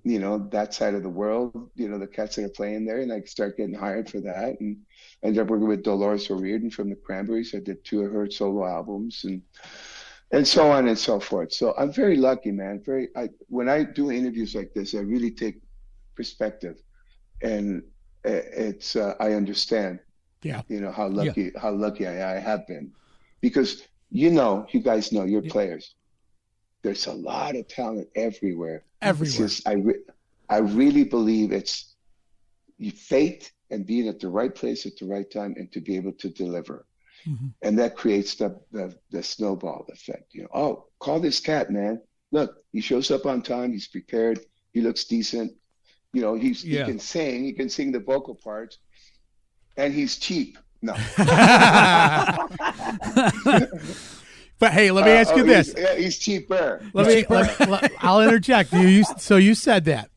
you know, that side of the world, you know, the cats that are playing there, and I start getting hired for that, and I ended up working with Dolores O'Riordan from the Cranberries. I did 2 of her solo albums, and so on and so forth. So I'm very lucky, man. When I do interviews like this, I really take perspective, and it's I understand. Yeah. You know how lucky I have been, because you guys know, you're players. There's a lot of talent everywhere. Everywhere. It's just, I really believe it's faith and being at the right place at the right time, and to be able to deliver. And that creates the snowball effect. You know, oh, call this cat, man. Look, he shows up on time. He's prepared. He looks decent. You know, he can sing. He can sing the vocal parts, and he's cheap. No. But hey, let me ask you this. He's cheaper. I'll interject. You said that.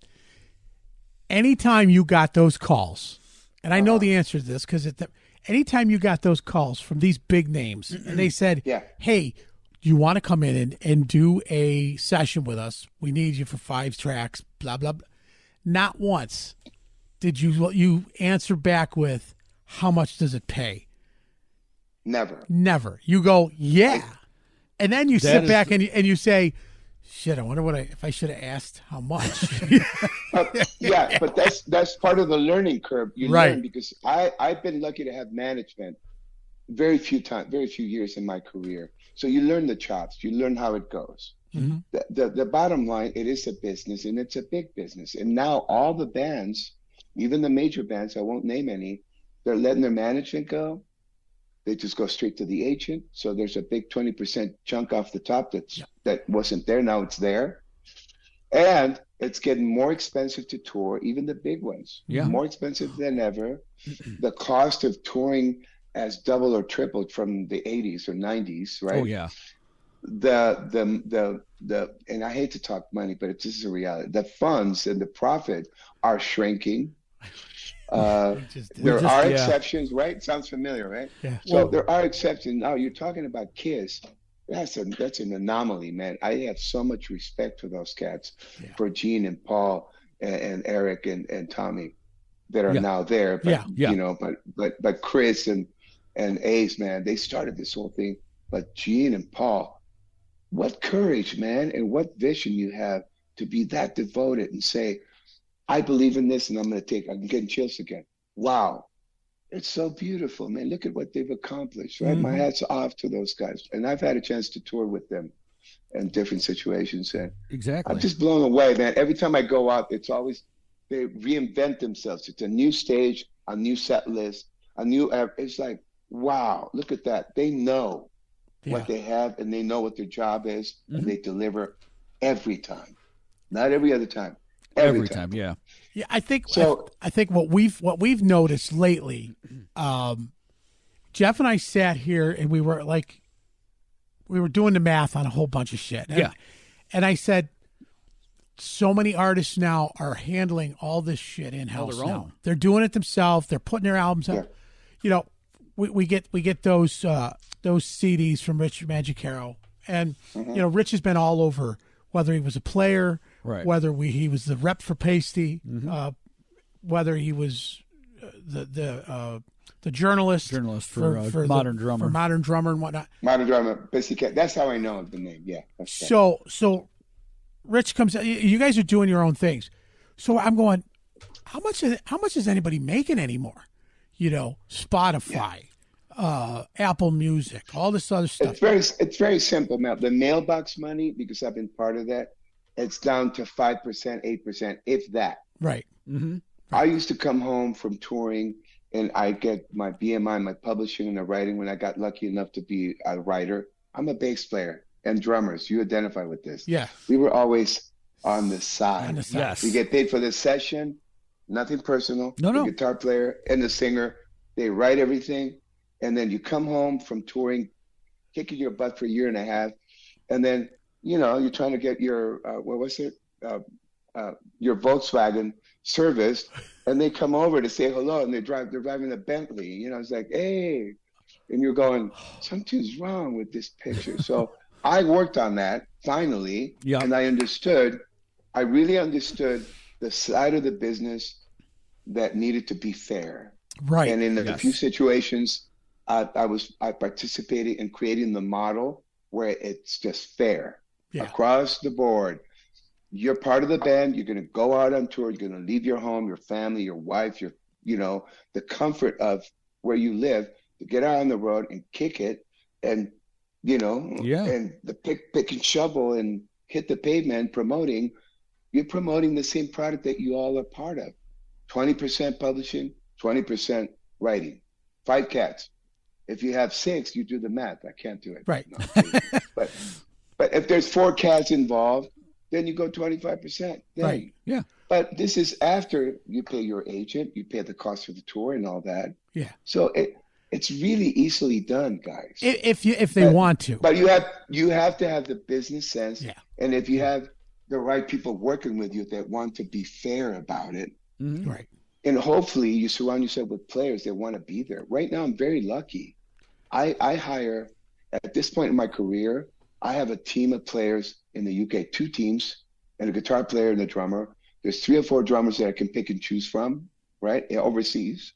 Anytime you got those calls, and I know the answer to this because anytime you got those calls from these big names, and they said, hey, you want to come in and do a session with us? We need you for 5 tracks, blah, blah, blah. Not once did you answer back with, how much does it pay? Never. You go, yeah. And then you sit back and you say, shit, I wonder if I should have asked how much. Yeah, but that's part of the learning curve. You learn, because I've been lucky to have management very few years in my career. So you learn the chops, you learn how it goes. The bottom line, it is a business, and it's a big business. And now all the bands, even the major bands, I won't name any, they're letting their management go. They just go straight to the agent. So there's a big 20% chunk off the top that wasn't there. Now it's there. And it's getting more expensive to tour, even the big ones. More expensive than ever. The cost of touring has doubled or tripled from the 80s or 90s, right? Oh, yeah. The and I hate to talk money, but this is a reality. The funds and the profit are shrinking. There are exceptions, right? Sounds familiar, right? Yeah. So there are exceptions. Now you're talking about Kiss. That's an anomaly, man. I have so much respect for those cats, for Gene and Paul and Eric and Tommy, that are now there. But, you know, but Chris and Ace, man, they started this whole thing. But Gene and Paul, what courage, man, and what vision you have to be that devoted and say, I believe in this, and I'm getting chills again. Wow. It's so beautiful, man. Look at what they've accomplished, right? My hat's off to those guys. And I've had a chance to tour with them in different situations. And I'm just blown away, man. Every time I go out, it's always, they reinvent themselves. It's a new stage, a new set list, it's like, wow, look at that. They know what they have, and they know what their job is, and they deliver every time. Not every other time. Every time, yeah. Yeah, I think so. I think what we've noticed lately, Jeff and I sat here and we were doing the math on a whole bunch of shit. And I said, so many artists now are handling all this shit in-house now. They're doing it themselves. They're putting their albums up. You know, we get those CDs from Rich Magicero, and Rich has been all over. Whether he was a player, whether he was the rep for Pasty, whether he was the journalist for Modern Drummer, and whatnot. Modern Drummer, Pussycat. That's how I know the name. Yeah. So Rich comes. You guys are doing your own things. So I'm going. How much is anybody making anymore? Spotify, Apple Music, all this other stuff. It's very simple, Mel. The mailbox money, because I've been part of that, it's down to 5%, 8%, if that. Right. Mm-hmm. I used to come home from touring, and I get my BMI, my publishing and the writing. When I got lucky enough to be a writer, I'm a bass player and drummers. You identify with this. Yeah. We were always on the side. Yes. We get paid for the session. Nothing personal. No. The guitar player and the singer, they write everything. And then you come home from touring, kicking your butt for a year and a half. And then, you're trying to get your, your Volkswagen serviced. And they come over to say hello, and they're driving a Bentley. It's like, hey. And you're going, something's wrong with this picture. So I worked on that finally. Yeah. And I really understood the side of the business that needed to be fair. Right. And in a few situations, I participated in creating the model where it's just fair across the board. You're part of the band. You're going to go out on tour. You're going to leave your home, your family, your wife, the comfort of where you live to get out on the road and kick it and, and the pick and shovel and hit the pavement promoting. You're promoting the same product that you all are part of. 20% publishing, 20% writing. 5 cats. If you have 6, you do the math. I can't do it. Right. No, but if there's 4 cats involved, then you go 25%. Right. Yeah. But this is after you pay your agent, you pay the cost for the tour and all that. Yeah. So it's really easily done, guys. If they want to. But you have to have the business sense. Yeah. And if you have the right people working with you that want to be fair about it. Mm-hmm. Right. And hopefully you surround yourself with players that want to be there. Right now, I'm very lucky. I hire, at this point in my career, I have a team of players in the UK, 2 teams, and a guitar player and a drummer. There's 3 or 4 drummers that I can pick and choose from, right, overseas.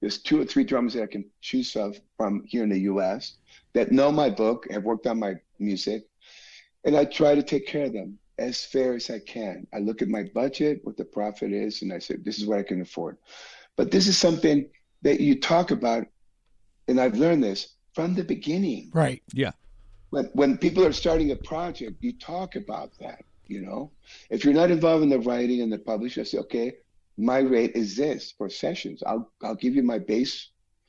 There's 2 or 3 drummers that I can choose from here in the US that know my book, have worked on my music, and I try to take care of them as fair as I can. I look at my budget, what the profit is, and I say, this is what I can afford. But this is something that you talk about, and I've learned this from the beginning. Right. Yeah. When people are starting a project, you talk about that, If you're not involved in the writing and the publishing, I say, okay, my rate is this for sessions. I'll give you my base.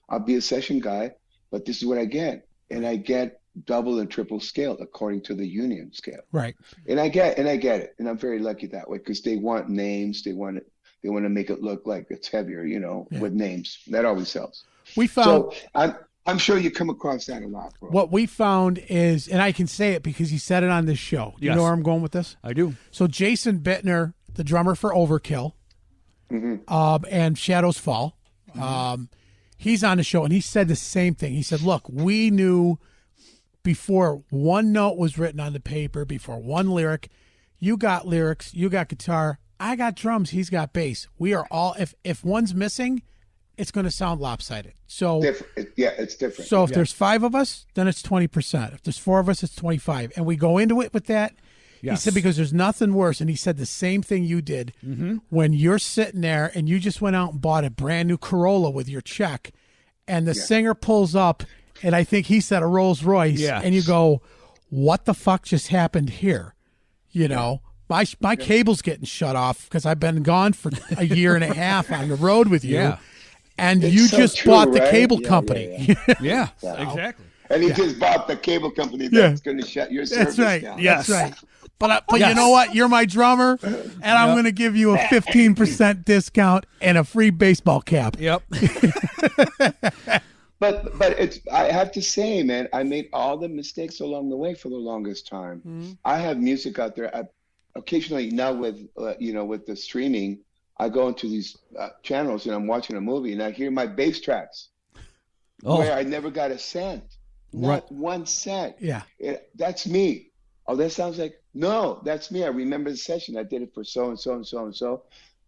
I'll be a session guy, but this is what I get. And I get double and triple scale according to the union scale. Right. And I get it. And I'm very lucky that way because they want names. They want to make it look like it's heavier, with names. That always helps. We found. So I'm sure you come across that a lot, bro. What we found is, and I can say it because you said it on this show. Do you know where I'm going with this? I do. So Jason Bittner, the drummer for Overkill, and Shadows Fall, he's on the show, and he said the same thing. He said, look, we knew before one note was written on the paper, before one lyric, you got lyrics, you got guitar, I got drums, he's got bass. We are all, if one's missing, it's going to sound lopsided. So it's different. So if there's 5 of us, then it's 20%. If there's 4 of us, it's 25. And we go into it with that. Yes. He said, because there's nothing worse. And he said the same thing you did when you're sitting there and you just went out and bought a brand new Corolla with your check and the singer pulls up and I think he said a Rolls Royce and you go, what the fuck just happened here? My cable's getting shut off because I've been gone for a year and a half on the road with you. Yeah. And it's you so just true, bought the right? cable company. Yeah, exactly. And he just bought the cable company that's going to shut your service down. Yes. That's right. But you know what? You're my drummer, and I'm going to give you a 15% discount and a free baseball cap. Yep. But I have to say, man, I made all the mistakes along the way for the longest time. Mm-hmm. I have music out there. Occasionally now with with the streaming, I go into these channels and I'm watching a movie and I hear my bass tracks. where I never got a cent, not 1 cent. Yeah. That's me. Oh, that sounds like, no, that's me. I remember the session. I did it for so and so and so and so.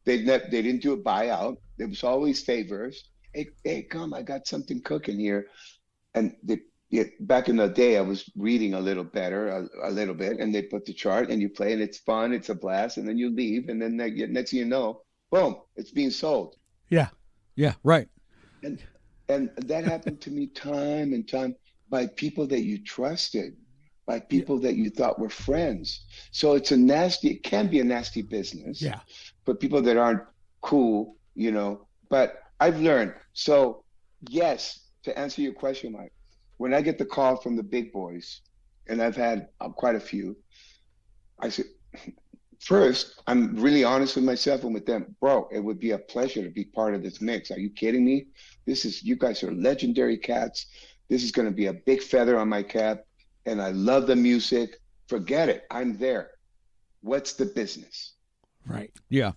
They didn't do a buyout. There was always favors. Hey, come, I got something cooking here. And back in the day, I was reading a little better, a little bit, and they put the chart and you play and it's fun, it's a blast, and then you leave, and then next thing you know, boom, it's being sold. Yeah. Yeah, right. And that happened to me time and time by people that you trusted, by people that you thought were friends. So it can be a nasty business. Yeah. For people that aren't cool, but I've learned. So yes, to answer your question, Mike, when I get the call from the big boys, and I've had quite a few, I said, first, I'm really honest with myself and with them. Bro, it would be a pleasure to be part of this mix. Are you kidding me? You guys are legendary cats. This is going to be a big feather on my cap, and I love the music. Forget it. I'm there. What's the business? Right. Yeah.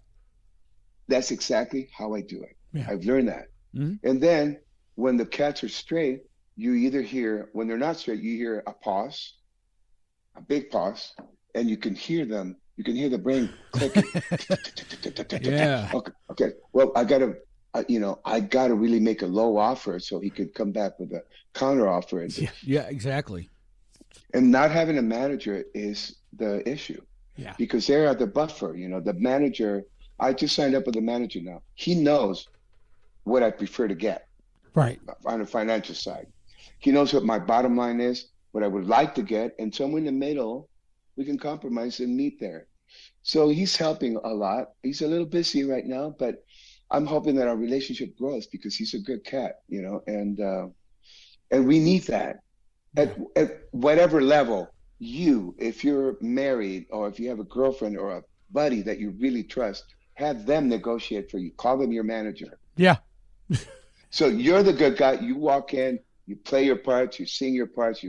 That's exactly how I do it. Yeah. I've learned that. Mm-hmm. And then when the cats are straight, you either hear, when they're not straight, you hear a pause, a big pause, and you can hear them. You can hear the brain clicking. Yeah. Okay. Well, I gotta really make a low offer so he could come back with a counter offer. Yeah, exactly. And not having a manager is the issue. Yeah. Because they're the buffer. The manager. I just signed up with a manager now. He knows what I prefer to get. Right. On the financial side, he knows what my bottom line is, what I would like to get, and somewhere in the middle, we can compromise and meet there. So he's helping a lot. He's a little busy right now, but I'm hoping that our relationship grows because he's a good cat, and we need that at whatever level. If you're married or if you have a girlfriend or a buddy that you really trust, have them negotiate for you. Call them your manager. Yeah. So you're the good guy. You walk in, you play your parts, you sing your parts,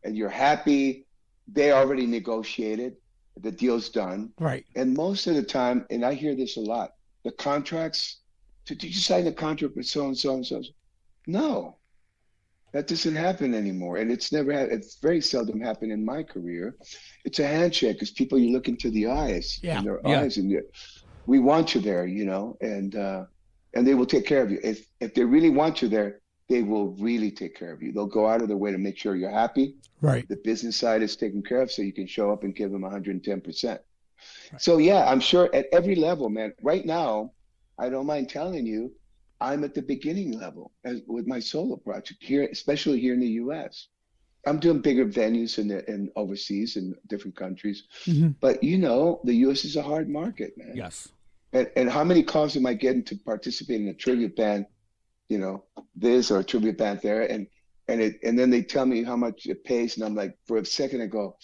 and you're happy. They already negotiated. The deal's done. Right. And most of the time, and I hear this a lot, the contracts, did you sign a contract with so and so and so? No, that doesn't happen anymore. And it's very seldom happened in my career. It's a handshake. It's people you look into the eyes, in their eyes, and we want you there, and they will take care of you. If they really want you there, they will really take care of you. They'll go out of their way to make sure you're happy. Right. The business side is taken care of, so you can show up and give them 110%. Right. So yeah, I'm sure at every level, man. Right now, I don't mind telling you, I'm at the beginning level with my solo project here, especially here in the U.S. I'm doing bigger venues in overseas in different countries, but the U.S. is a hard market, man. Yes. And how many calls am I getting to participate in a tribute band, this or a tribute band there, and then they tell me how much it pays, and I'm like, for a second I go,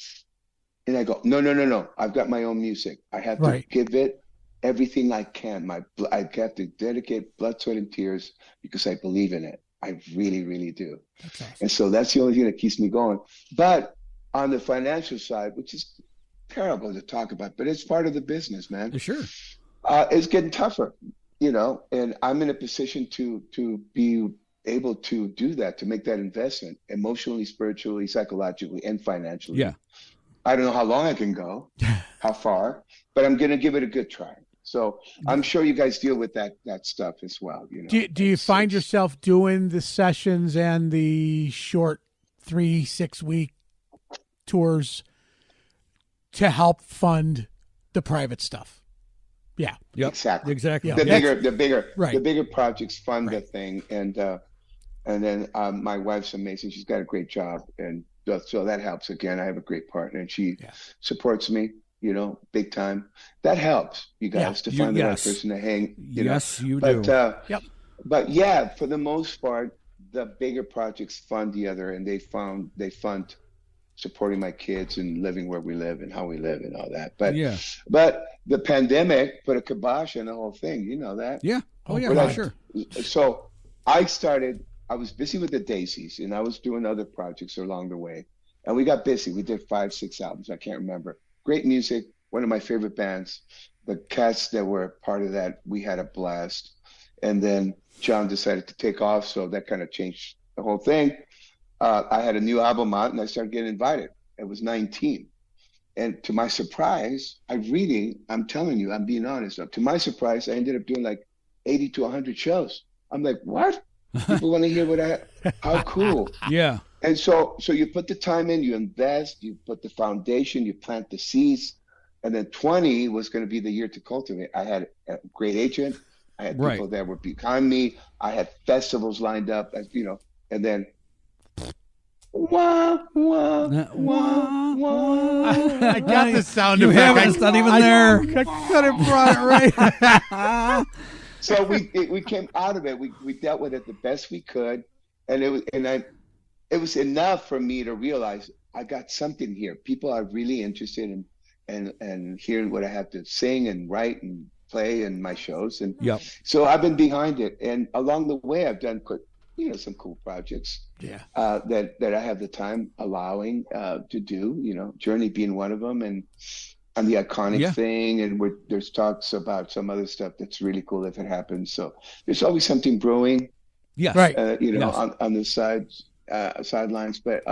no, I've got my own music. I have to give it everything I can. I have to dedicate blood, sweat, and tears because I believe in it. I really, really do. That's awesome. And so that's the only thing that keeps me going. But on the financial side, which is terrible to talk about, but it's part of the business, man. Sure. It's getting tougher, and I'm in a position to be able to do that, to make that investment emotionally, spiritually, psychologically, and financially. Yeah. I don't know how long I can go, how far, but I'm going to give it a good try. So I'm sure you guys deal with that stuff as well. Do you find yourself doing the sessions and the short 3-6 week tours to help fund the private stuff? Yeah. Yep. Exactly. Yeah. The bigger projects fund the thing, and then my wife's amazing. She's got a great job, and so that helps. Again, I have a great partner, and she supports me, big time. That helps you guys to find the right person to hang. You do. But yeah, for the most part, the bigger projects fund the other, and they fund supporting my kids and living where we live and how we live and all that. But the pandemic put a kibosh on the whole thing. You know that? Yeah. Oh yeah, for sure. So I was busy with the Daisies, and I was doing other projects along the way. And we got busy. We did 5-6 albums. I can't remember. Great music. One of my favorite bands. The cats that were part of that, we had a blast. And then John decided to take off, so that kind of changed the whole thing, I had a new album out and I started getting invited. It was 19. And to my surprise, I'm telling you, I'm being honest. To my surprise, I ended up doing like 80 to 100 shows. I'm like, what? People want to hear how cool. Yeah. And so you put the time in, you invest, you put the foundation, you plant the seeds. And then 20 was going to be the year to cultivate. I had a great agent. I had people that were behind me. I had festivals lined up, and then wah, wah, wah, wah. I got the sound you effect. have it. It's not even there. I could have brought it right. So we came out of it. We dealt with it the best we could, and it was enough for me to realize I got something here. People are really interested in hearing what I have to sing and write and play in my shows, and so I've been behind it. And along the way, I've done some cool projects. Yeah. That I have the time allowing to do. Journey being one of them, and the iconic thing, and there's talks about some other stuff that's really cool if it happens. So there's always something brewing. Yes. Right. On the sidelines, but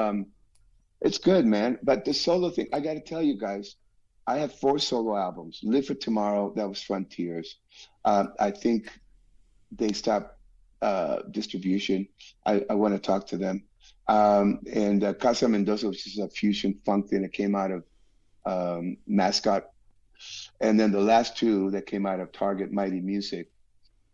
it's good, man. But the solo thing, I got to tell you guys, I have 4 solo albums. Live for Tomorrow, that was Frontiers. I think they stopped distribution. I want to talk to them. And Casa Mendoza, which is a fusion funk thing that came out of Mascot. And then the last 2 that came out of Target Mighty Music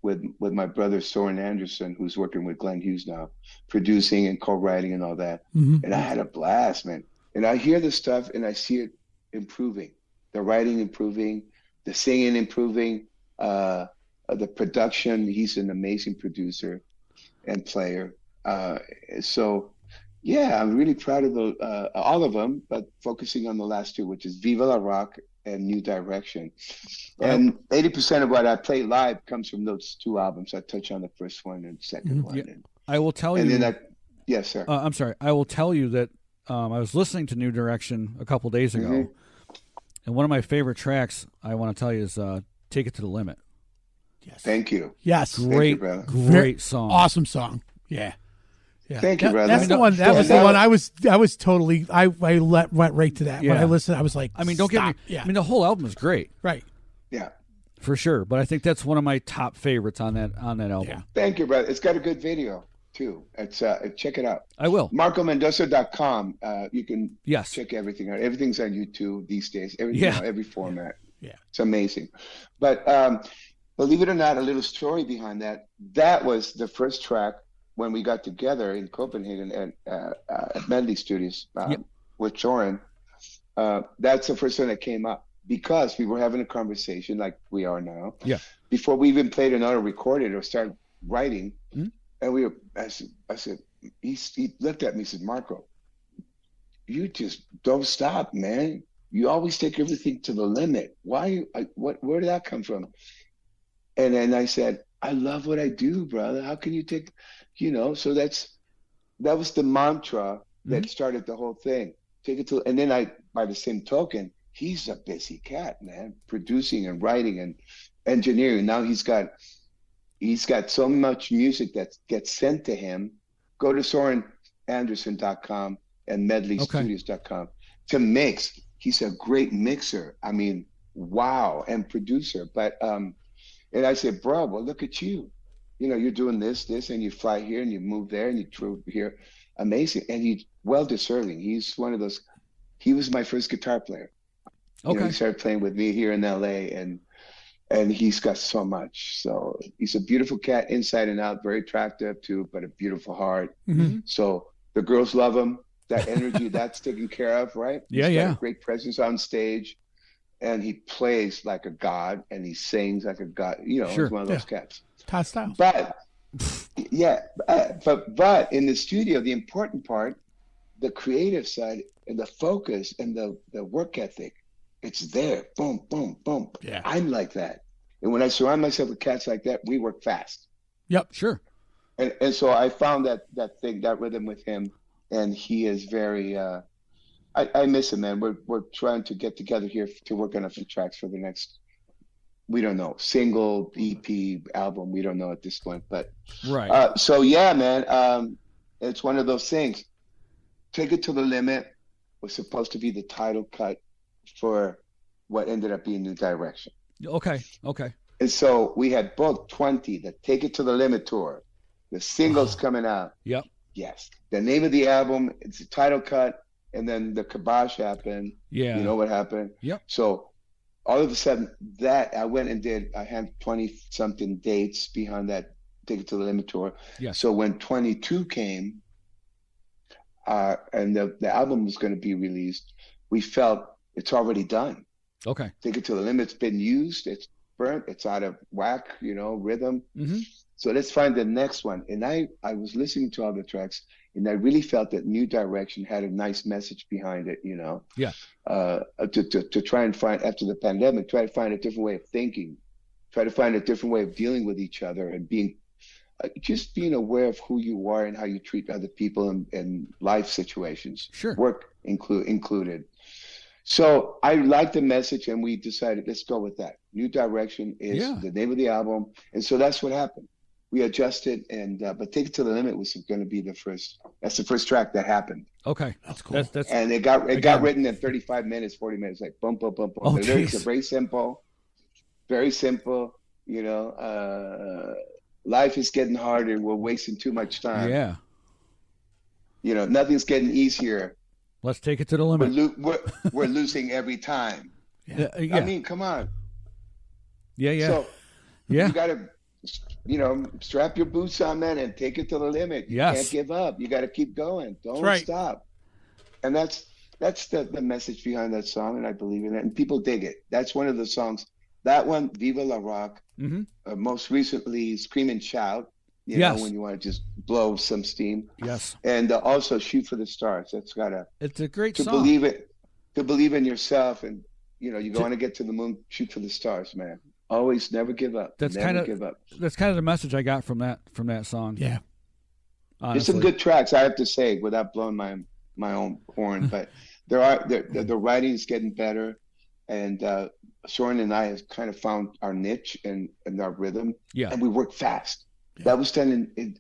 with my brother Soren Anderson, who's working with Glenn Hughes now, producing and co-writing and all that. Mm-hmm. And I had a blast, man. And I hear this stuff and I see it improving. The writing improving, the singing improving, the production. He's an amazing producer and player. So yeah, I'm really proud of all of them, but focusing on the last 2, which is Viva La Rock and New Direction. And 80% of what I play live comes from those 2 albums. I touch on the first one and second one. Yeah. I will tell you. Yes, sir. I'm sorry. I will tell you that I was listening to New Direction a couple days ago, and one of my favorite tracks I want to tell you is "Take It to the Limit." Yes. Thank you. Yes. Great, Thank you, great song. Awesome song. Yeah. Yeah. Thank you, brother. That's the one. That was the one. I was totally. I went right to that when I listened. I was like, don't get me. Yeah. I mean, the whole album is great. Right. Yeah. For sure. But I think that's one of my top favorites on that album. Yeah. Thank you, brother. It's got a good video too. It's check it out. I will. MarcoMendoza.com. You can check everything out. Everything's on YouTube these days. Every format. Yeah. It's amazing. But believe it or not, a little story behind that. That was the first track when we got together in Copenhagen at Medley Studios with Soren. That's the first one that came up because we were having a conversation like we are now. Yeah. Before we even played another recorded or started writing, and I said, he looked at me and said, Marco, you just don't stop, man. You always take everything to the limit. Why? Where did that come from? And then I said, I love what I do, brother. How can you take, so that was the mantra that started the whole thing. Take it to, and then by the same token, he's a busy cat, man, producing and writing and engineering. Now he's got so much music that gets sent to him. Go to SorenAnderson.com and MedleyStudios.com to mix. He's a great mixer. I mean, wow, and producer. But and I said, bro, well, look at you. You're doing this, and you fly here and you move there and you trip here. Amazing. And he's well deserving. He's one of those. He was my first guitar player. He started playing with me here in LA, and he's got so much. So he's a beautiful cat inside and out, very attractive too, but a beautiful heart. Mm-hmm. So the girls love him. That energy, that's taken care of, right? Yeah, He's got a great presence on stage, and he plays like a god, and he sings like a god. He's one of those cats. Todd Styles. But but in the studio, the important part, the creative side and the focus and the work ethic, it's there. Boom, boom, boom. Yeah. I'm like that. And when I surround myself with cats like that, we work fast. Yep, sure. And so I found that rhythm with him, and he is very I miss him, man. We're trying to get together here to work on a few tracks for the next, we don't know, single, EP, album, we don't know at this point, but right. So yeah, man. It's one of those things. Take It to the Limit was supposed to be the title cut for what ended up being New Direction. Okay. And so we had both 20, the Take It to the Limit tour, the singles coming out. Yep. Yes. The name of the album, it's the title cut, and then the kibosh happened. Yeah. You know what happened? Yep. So all of a sudden, that I went and did, I had 20-something dates behind that Take It to the Limit tour. Yes. So when 22 came, and the album was going to be released, we felt it's already done. Okay. Take It to the Limit's been used. It's burnt. It's out of whack, rhythm. Mm-hmm. So let's find the next one. And I was listening to all the tracks, and I really felt that New Direction had a nice message behind it, Yeah. To try and find, after the pandemic, try to find a different way of thinking, try to find a different way of dealing with each other, and just being aware of who you are and how you treat other people in life situations. Sure. Work included. So I liked the message, and we decided, let's go with that. New Direction is the name of the album. And so that's what happened. We adjusted, but Take It to the Limit was going to be that's the first track that happened. Okay. That's cool. That's And it got written in 35 minutes, 40 minutes, like boom, boom, boom, boom. Oh, The lyrics geez. are very simple, life is getting harder. We're wasting too much time. Yeah. Nothing's getting easier. Let's take it to the limit. We're losing every time. Yeah. I mean, come on. Yeah. So Yeah. you got to, strap your boots on, man, and take it to the limit. You Yes. can't give up. You got to keep going. Don't right. stop. And that's the message behind that song, and I believe in it. And people dig it. That's one of the songs. That one, Viva La Rock. Mm-hmm. Most recently, Scream and Shout. Yes. When you want to just blow some steam. Yes. And also Shoot for the Stars. That's got It's a great to song. believe in yourself, and you want to get to the moon. Shoot for the stars, man. Always never give up. That's never give up. That's kind of the message I got from that song. Yeah. There's Honestly. some good tracks, I have to say, without blowing my own horn. But the writing's getting better, and Soren and I have kind of found our niche and our rhythm. Yeah. And we work fast. Yeah. That was done in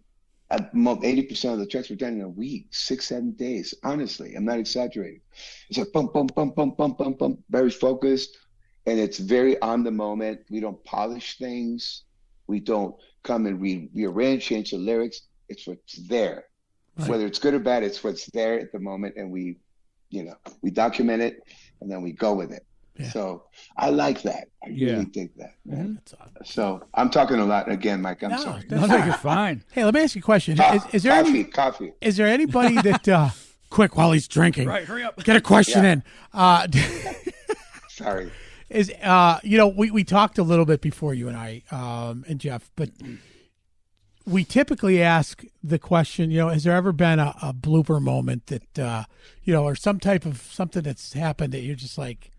80% of the tracks were done in a week, 6-7 days. Honestly, I'm not exaggerating. It's like bum bum bum bum bum bum bum, very focused, and it's very on the moment. We don't polish things. We don't come and rearrange, change the lyrics. It's what's there. Right. Whether it's good or bad, it's what's there at the moment, and we document it, and then we go with it. Yeah. So I like that. I really dig that, man. Mm-hmm. So I'm talking a lot again, Mike. I'm sorry. No, you're fine. Hey, let me ask you a question. Is there coffee? Is there anybody that quick while he's drinking? Right, hurry up. Get a question in. Sorry. Is we talked a little bit before, you and I and Jeff, but we typically ask the question, has there ever been a blooper moment that or some type of something that's happened that you're just like,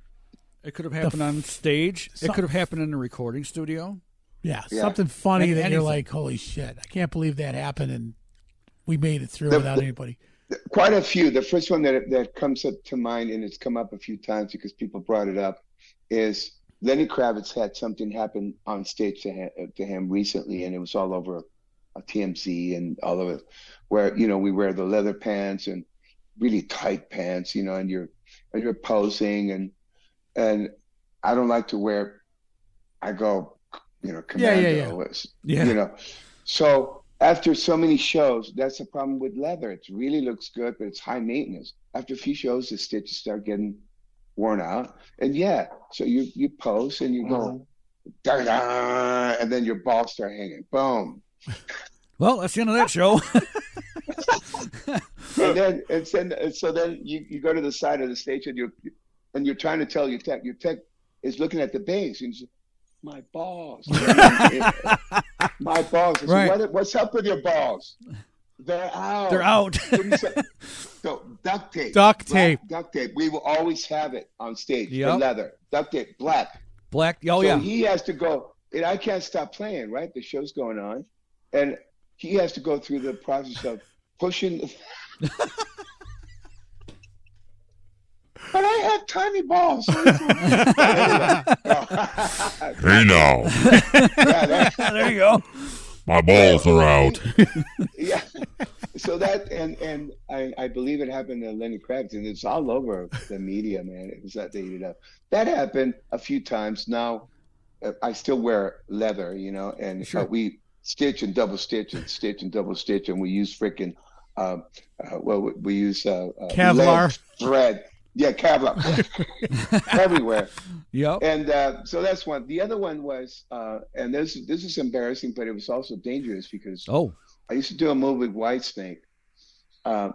it could have happened on stage. It could have happened in the recording studio. Yeah, something funny that you're like, holy shit, I can't believe that happened, and we made it through without anybody. Quite a few. The first one that comes up to mind, and it's come up a few times because people brought it up, is Lenny Kravitz had something happen on stage to him recently, and it was all over TMZ and all of it, where we wear the leather pants and really tight pants, and you're posing, and I don't like to wear. I go, commando. Yeah. So after so many shows, that's the problem with leather. It really looks good, but it's high maintenance. After a few shows, the stitches start getting worn out, and so you pose and you go, da-da, and then your balls start hanging. Boom. Well, that's the end of that show. So then you go to the side of the stage and you're trying to tell your tech is looking at the bass and says, my balls. My balls. Right. What's up with your balls? They're out. So duct tape. Duct tape. We will always have it on stage. Yep. Leather. Duct tape. Black. Oh, yeah. So he has to go, and I can't stop playing, right? The show's going on. And he has to go through the process of pushing. But I have tiny balls. Hey now. There you go. My balls are out. Yeah. So that and I believe it happened to Lenny Kravitz, and it's all over the media, man. It was that they eat it up. That happened a few times. Now I still wear leather, you know, and Sure. we stitch and double stitch and stitch and double stitch, and we use freaking we use Kevlar lead thread. Yeah, Kevlar everywhere. Yep. And so that's one. The other one was, and this is embarrassing, but it was also dangerous because I used to do a move with Whitesnake,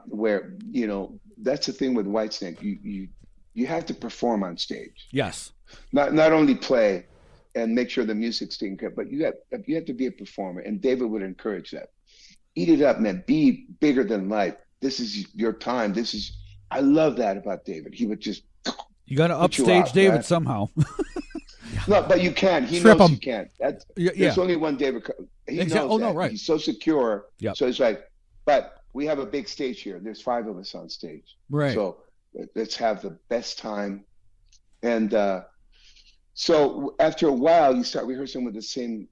where you know that's the thing with Whitesnake. You have to perform on stage. Yes. Not only play and make sure the music's taken care of, but you have to be a performer. And David would encourage that. Eat it up, man. Be bigger than life. This is your time. I love that about David. He would just. You got to upstage David right? Somehow. No, but you can't. He Trip knows him. you can't. There's only one David. He knows that. No, right. He's so secure. Yep. So it's like, but we have a big stage here. There's 5 of us on stage. Right. So let's have the best time. And so after a while, you start rehearsing with the same,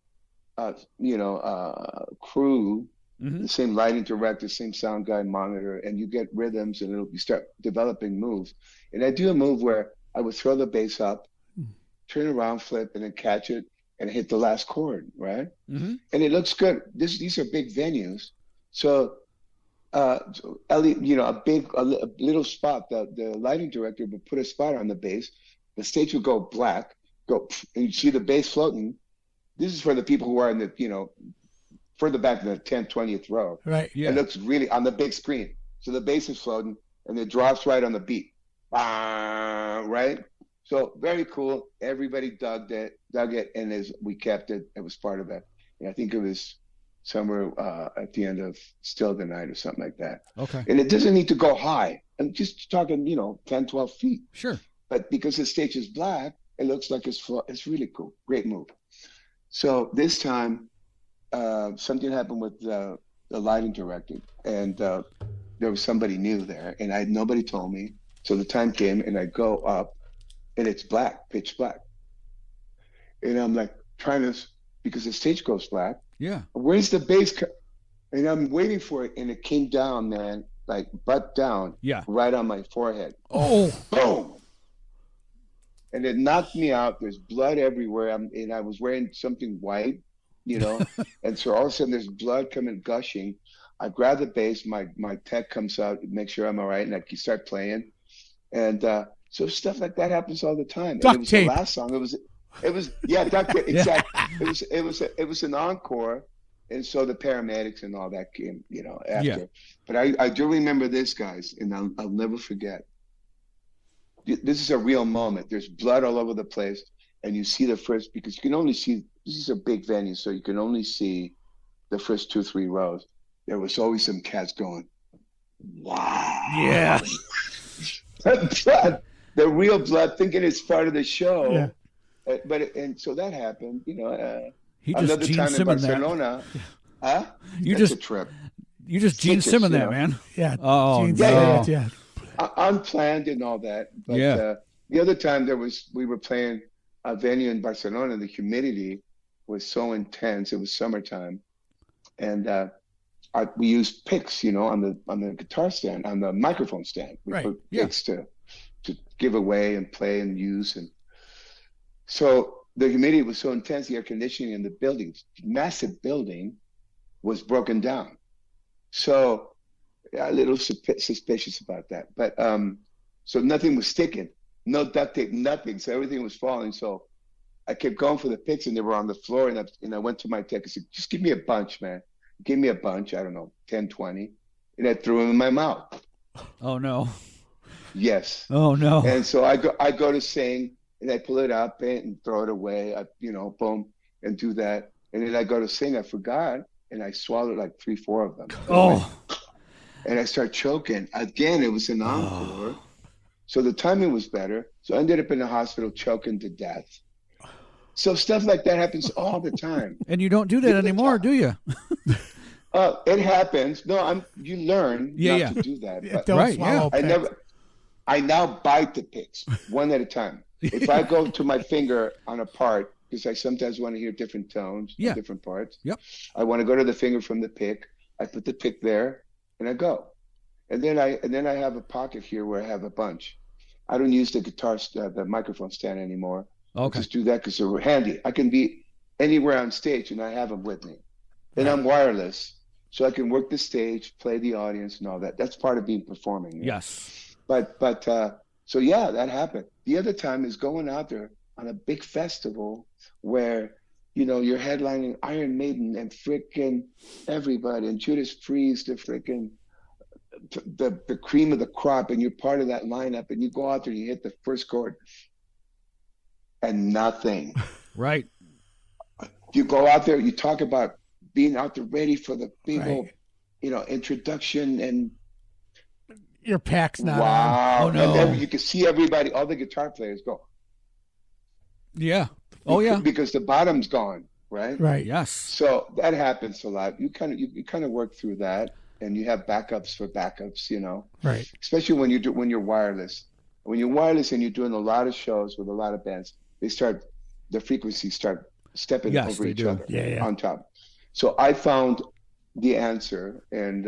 crew, the same lighting director, same sound guy, monitor, and you get rhythms, and you start developing moves. And I do a move where I would throw the bass up, turn around, flip, and then catch it and hit the last chord, right? Mm-hmm. And it looks good. These are big venues, so Ellie, a little spot. The lighting director would put a spot on the bass. The stage would go black, and you see the bass floating. This is for the people who are in the further back in the 10th, 20th row. Right. Yeah. It looks really on the big screen. So the bass is floating, and it drops right on the beat. Right. So very cool. Everybody dug it, and we kept it. It was part of it. And I think it was somewhere at the end of Still the Night or something like that. Okay. And it doesn't need to go high. I'm just talking, 10, 12 feet. Sure. But because the stage is black, it looks like it's really cool. Great move. So this time, something happened with the lighting director, and there was somebody new there, and nobody told me. So the time came, and I go up, and it's black, pitch black. And I'm like because the stage goes black. Yeah. Where's the bass? And I'm waiting for it, and it came down, man, like butt down. Yeah. Right on my forehead. Oh. Boom. And it knocked me out. There's blood everywhere. And I was wearing something white, and so all of a sudden there's blood coming gushing. I grab the bass. My tech comes out, make sure I'm all right, and I start playing. And so stuff like that happens all the time. Duct and it was tape. The last song. It was duct tape. Exactly. It was an encore, and so the paramedics and all that came, after. Yeah. But I do remember this, guys, and I'll never forget. This is a real moment. There's blood all over the place, and you see the first, because you can only see, this is a big venue, so you can only see the first 2-3 rows. There was always some cats going, wow. Yeah. Blood, the real blood, thinking it's part of the show. Yeah. And so that happened, He just another Gene time in Simmons Barcelona. that. Huh? You That's just a trip. You just Gene Tickets, Simmons that, man. Yeah. Oh, Gene no. Simmons, yeah. Unplanned and all that. But the other time we were playing a venue in Barcelona. The humidity was so intense. It was summertime, and we used picks, on the guitar stand, on the microphone stand. We put picks to give away and play and use, and so the humidity was so intense. The air conditioning in the building, massive building, was broken down. So. A little suspicious about that, but so nothing was sticking, no duct tape, nothing. So everything was falling. So I kept going for the picks, and they were on the floor. And I went to my tech and said, "Just give me a bunch, man. Give me a bunch. I don't know, 10, 20." And I threw them in my mouth. Oh no. Yes. Oh no. And so I go to sing, and I pull it up and throw it away. Boom, and do that. And then I go to sing. I forgot, and I swallowed like 3-4 of them. Oh. And I start choking. Again, it was an encore. So the timing was better. So I ended up in the hospital choking to death. So stuff like that happens all the time. And you don't do that anymore, do you? It happens. No, you learn not to do that. But Don't swallow picks. I now bite the picks one at a time. If I go to my finger on a part, because I sometimes want to hear different tones, different parts. Yep. I want to go to the finger from the pick. I put the pick there. and I go. And then I have a pocket here where I have a bunch. I don't use the microphone stand anymore. Okay. I just do that because they're handy. I can be anywhere on stage and I have them with me. And I'm wireless, so I can work the stage, play the audience, and all that. That's part of being performing. Yes. But so yeah, that happened. The other time is going out there on a big festival where, you know, you're headlining Iron Maiden and freaking everybody and Judas Priest, the cream of the crop, and you're part of that lineup, and you go out there and you hit the first chord and nothing. Right. You go out there, you talk about being out there ready for the big old, you know, introduction, and your pack's not on. wow. Oh, no. And then you can see everybody, all the guitar players go. Yeah. Oh, yeah. Because the bottom's gone, right? Right. Yes. So that happens a lot. You kind of work through that, and you have backups for backups, you know. Right. Especially when you're wireless. When you're wireless and you're doing a lot of shows with a lot of bands, the frequencies start stepping over each other on top. So I found the answer, and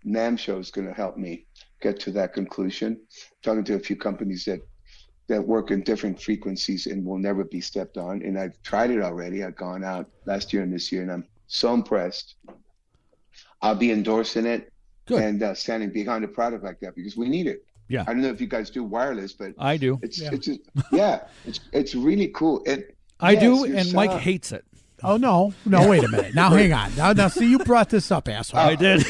NAMM Show is going to help me get to that conclusion. Talking to a few companies that work in different frequencies and will never be stepped on. And I've tried it already. I've gone out last year and this year, and I'm so impressed. I'll be endorsing it. Good. And standing behind a product like that because we need it. Yeah. I don't know if you guys do wireless, but I do. It's really cool. I do, and Mike hates it. Oh no! Wait a minute. Now hang on. Now see, you brought this up, asshole. I did.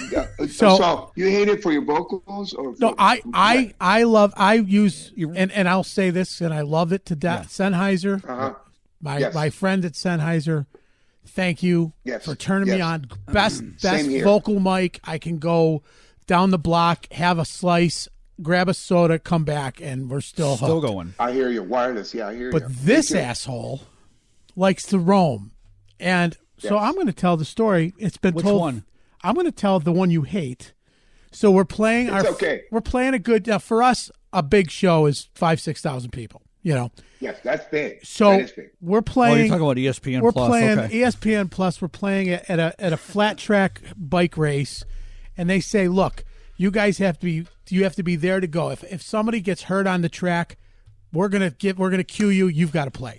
So you hate it for your vocals, or no? I use and I'll say this, and I love it to death. Sennheiser, my friend at Sennheiser. Thank you for turning me on. Best vocal mic. I can go down the block, have a slice, grab a soda, come back, and we're still going. I hear you. Wireless, I hear you. But this asshole likes to roam. And so I'm going to tell the story. It's been Which told. one? I'm going to tell the one you hate. So we're playing we're playing a good, for us, a big show is 5,000-6,000 people, you know? Yes, that's big. So that is big. we're playing. you're talking about ESPN we're Plus. playing Okay. ESPN Plus. We're playing at a flat track bike race. And they say, look, you guys have to be there to go. If somebody gets hurt on the track, we're going to cue you. You've got to play.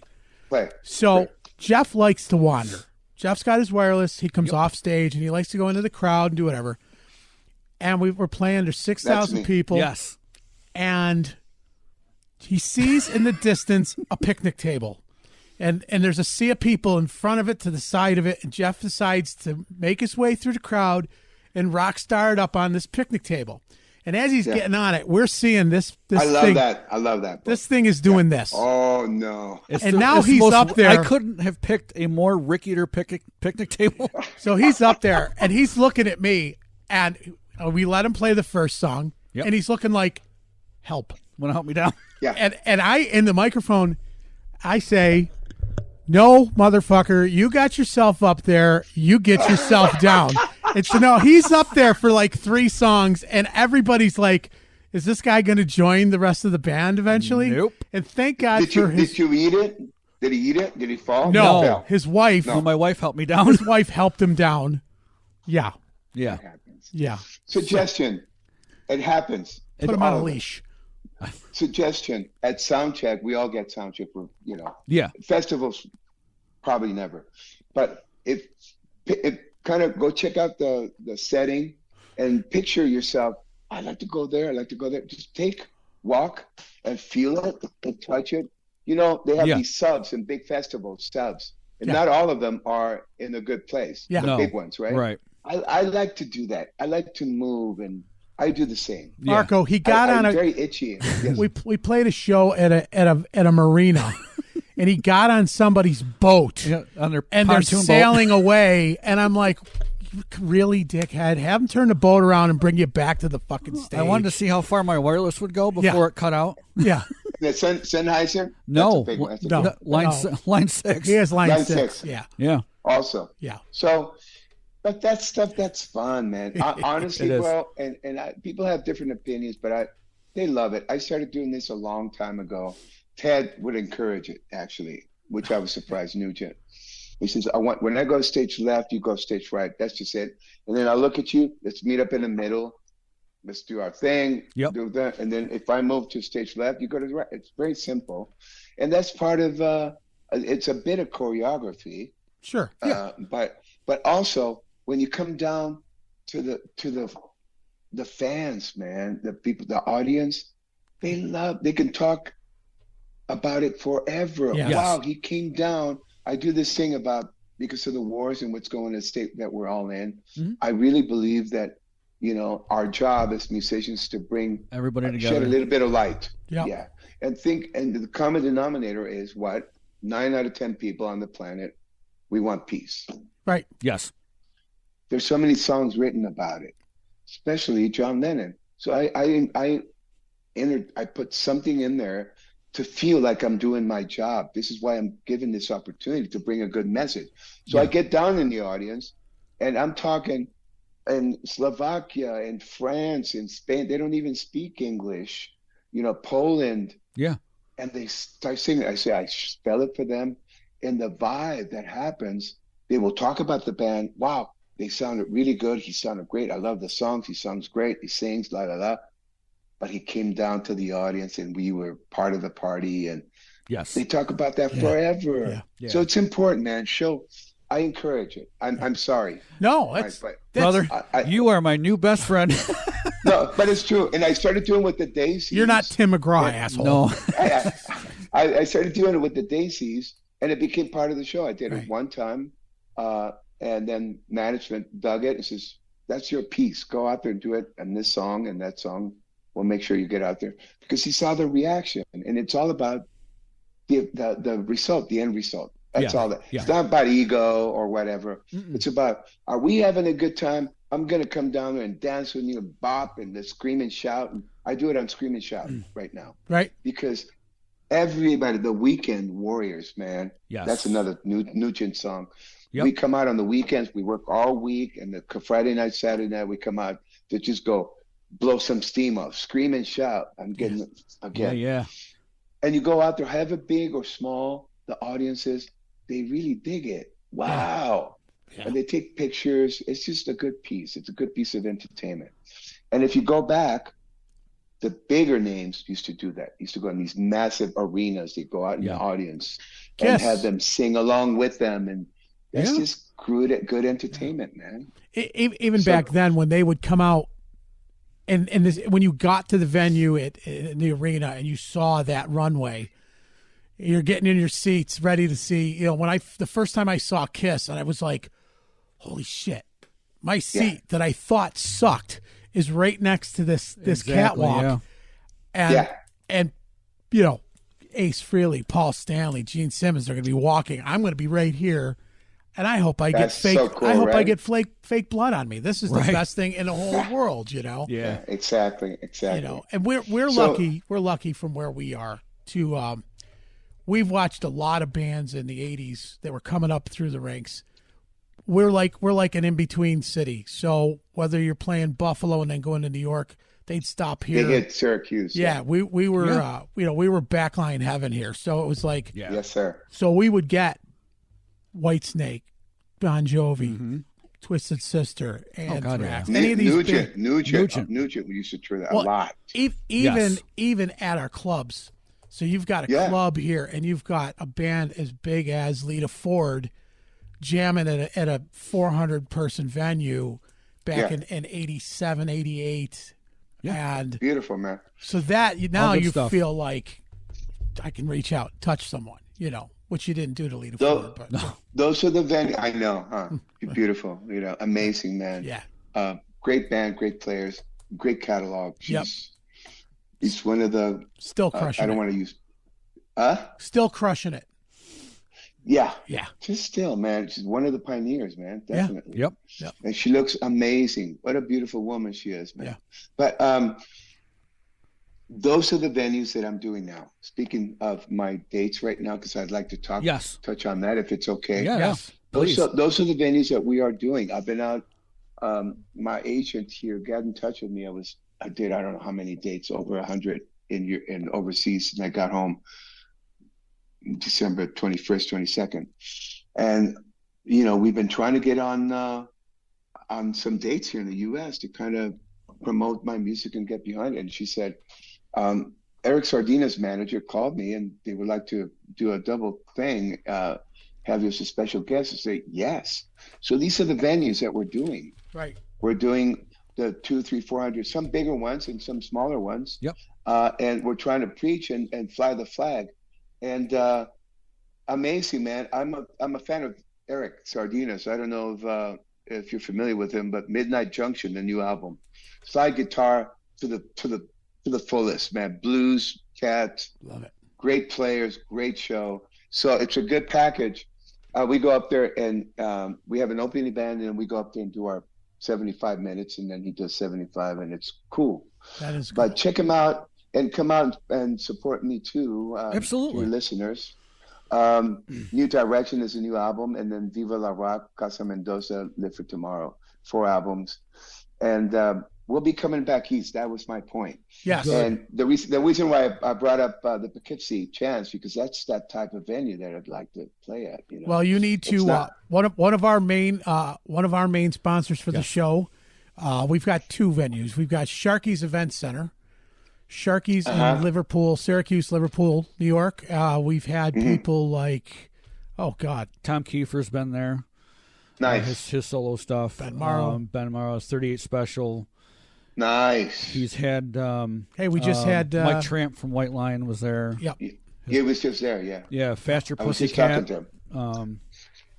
So Jeff likes to wander. Jeff's got his wireless. He comes off stage and he likes to go into the crowd and do whatever. And we're playing under 6,000 people. Yes. And he sees in the distance a picnic table. And there's a sea of people in front of it, to the side of it. And Jeff decides to make his way through the crowd and rock star it up on this picnic table. And as he's getting on it, we're seeing this I love thing. that. I love that. This thing is doing this. Oh, no. Now he's up there. I couldn't have picked a more Rick Eater picnic table. So he's up there, and he's looking at me, and we let him play the first song, and he's looking like, help. Want to help me down? Yeah. And I, in the microphone, I say, no, motherfucker, you got yourself up there. You get yourself down. It's he's up there for like 3 songs, and everybody's like, is this guy going to join the rest of the band eventually? Nope. And thank God Did you eat it? Did he eat it? Did he fall? No. His wife. No, my wife helped me down. His wife helped him down. Yeah. Yeah. It happens. Yeah. Suggestion. It happens. Put him on a leash. Suggestion. At soundcheck, we all get soundcheck for, Yeah. Festivals, probably never. But if kind of go check out the setting and picture yourself. I like to go there. I like to go there. Just walk and feel it and touch it. They have these subs in big festivals, subs. And not all of them are in a good place. Yeah. The big ones, right? Right. I like to do that. I like to move, and I do the same. Marco, he got I'm on very itchy. Yes. We played a show at a marina, and he got on somebody's boat, on their and they're pontoon sailing boat. away, and I'm like, really, dickhead? Have him turn the boat around and bring you back to the fucking stage. I wanted to see how far my wireless would go before it cut out. Yeah. The Sennheiser? No. Line 6. He has line 6. 6. Yeah. Yeah. Also. Yeah. So, but that's stuff that's fun, man. Honestly, well, and people have different opinions, but they love it. I started doing this a long time ago. Ted would encourage it, actually, which I was surprised. Nugent. He says, when I go stage left, you go stage right. That's just it. And then I'll look at you. Let's meet up in the middle. let's do our thing, Yep. do that. And then if I move to stage left, you go to the right. It's very simple. And that's part of, it's a bit of choreography. Sure. But also when you come down to the fans, man, the people, the audience, they can talk about it forever. Yes. Wow, he came down. I do this thing about, because of the wars and what's going on in the state that we're all in. Mm-hmm. I really believe that, our job as musicians to bring everybody together, shed a little bit of light. Yep. Yeah. And the common denominator is what? 9 out of 10 people on the planet, we want peace. Right. Yes. There's so many songs written about it, especially John Lennon. So I put something in there to feel like I'm doing my job. This is why I'm given this opportunity to bring a good message. So I get down in the audience and I'm talking in Slovakia and France and Spain. They don't even speak English, Poland. Yeah. And they start singing. I say, I spell it for them. And the vibe that happens, they will talk about the band. Wow, they sounded really good. He sounded great. I love the songs. He sounds great. He sings, la, la, la. But he came down to the audience and we were part of the party. And yes, they talk about that forever. Yeah. Yeah. So it's important, man. I encourage it. I'm sorry. No, brother, you are my new best friend. No, but it's true. And I started doing with the Daisies. You're not Tim McGraw, asshole. No. I started doing it with the Daisies, and it became part of the show. I did Right. it one time, and then management dug it and says, that's your piece. Go out there and do it. And this song and that song, we'll make sure you get out there. Because he saw the reaction, and it's all about the result, the end result. That's all that. Yeah. It's not about ego or whatever. Mm-mm. It's about, are we having a good time? I'm going to come down there and dance with you and bop and the scream and shout. And I do it on Scream and Shout right now. Right. Because everybody, the Weekend Warriors, man. Yes. That's another Nugent song. Yep. We come out on the weekends. We work all week. And the Friday night, Saturday night, we come out to just go blow some steam off. Scream and shout. I'm getting it again. Yeah. And you go out there, however big or small the audiences, they really dig it. Wow. Yeah. And they take pictures. It's just a good piece. It's a good piece of entertainment. And if you go back, the bigger names used to do that. Used to go in these massive arenas. They go out in the audience and have them sing along with them. And that's just good entertainment, man. Even back then, when they would come out, and when you got to the venue in the arena and you saw that runway, you're getting in your seats, ready to see. The first time I saw Kiss, and I was like, "Holy shit!" My seat that I thought sucked is right next to this catwalk, and Ace Frehley, Paul Stanley, Gene Simmons are going to be walking. I'm going to be right here, and I hope I get fake. So cool, I hope I right? get fake blood on me. This is the best thing in the whole world, Yeah. Exactly. And we're lucky. We're lucky from where we are to. We've watched a lot of bands in the '80s that were coming up through the ranks. We're like an in-between city. So whether you're playing Buffalo and then going to New York, they'd stop here. They hit Syracuse. Yeah, we were we were backline heaven here. So it was like Yes, sir. So we would get Whitesnake, Bon Jovi, Twisted Sister, Anthrax. Any of these Nugent. We used to tour that a lot. Even at our clubs. So you've got a club here, and you've got a band as big as Lita Ford jamming at a 400-person venue back in 87, 88. Yeah. And beautiful, man. So that now you stuff. feel like I can reach out, touch someone, which you didn't do to Lita Ford. But those are the venues. I know, huh? Beautiful, amazing, man. Yeah. Great band, great players, great catalog. He's one of the still crushing. I don't want to use. Still crushing it. Yeah. Yeah. Just still, man. She's one of the pioneers, man. Definitely. Yep. And she looks amazing. What a beautiful woman she is, man. Yeah. But those are the venues that I'm doing now. Speaking of my dates right now, because I'd like to touch on that if it's okay. Yes. Those are the venues that we are doing. I've been out. My agent here got in touch with me. I did I don't know how many dates, over 100 in overseas, and I got home December 21st, 22nd, and we've been trying to get on some dates here in the U.S. to kind of promote my music and get behind it. And she said, Eric Sardina's manager called me and they would like to do a double thing, have you as a special guest. I say, yes. So these are the venues that we're doing. Right. We're doing the 200, 300, 400, some bigger ones and some smaller ones. Yep. And we're trying to preach and fly the flag. And amazing, man. I'm a fan of Eric Sardina. So I don't know if you're familiar with him, but Midnight Junction, the new album, slide guitar to the fullest, man. Blues, cats, love it. Great players, great show. So it's a good package. We go up there and we have an opening band, and we go up there and do our 75 minutes, and then he does 75, and it's cool. That is But cool. check him out and come out and support me too. Absolutely. Your listeners. New Direction is a new album, and then Viva La Rock, Casa Mendoza, Live for Tomorrow, 4 albums. And we'll be coming back east. That was my point. Yes. And the reason why I brought up the Poughkeepsie Chance, because that's that type of venue that I'd like to play at. You know? Well, you need to one of our main sponsors for the show. We've got 2 venues. We've got Sharky's Event Center, Sharky's in Liverpool, Syracuse, Liverpool, New York. We've had people like, oh God, Tom Kiefer's been there. Nice. His solo stuff. Ben Morrow. Ben Morrow's 38 Special. Nice. He's had. we just had Mike Tramp from White Lion was there. Yep. He was just there, yeah. Yeah, Faster I was just talking Pussycat. to him.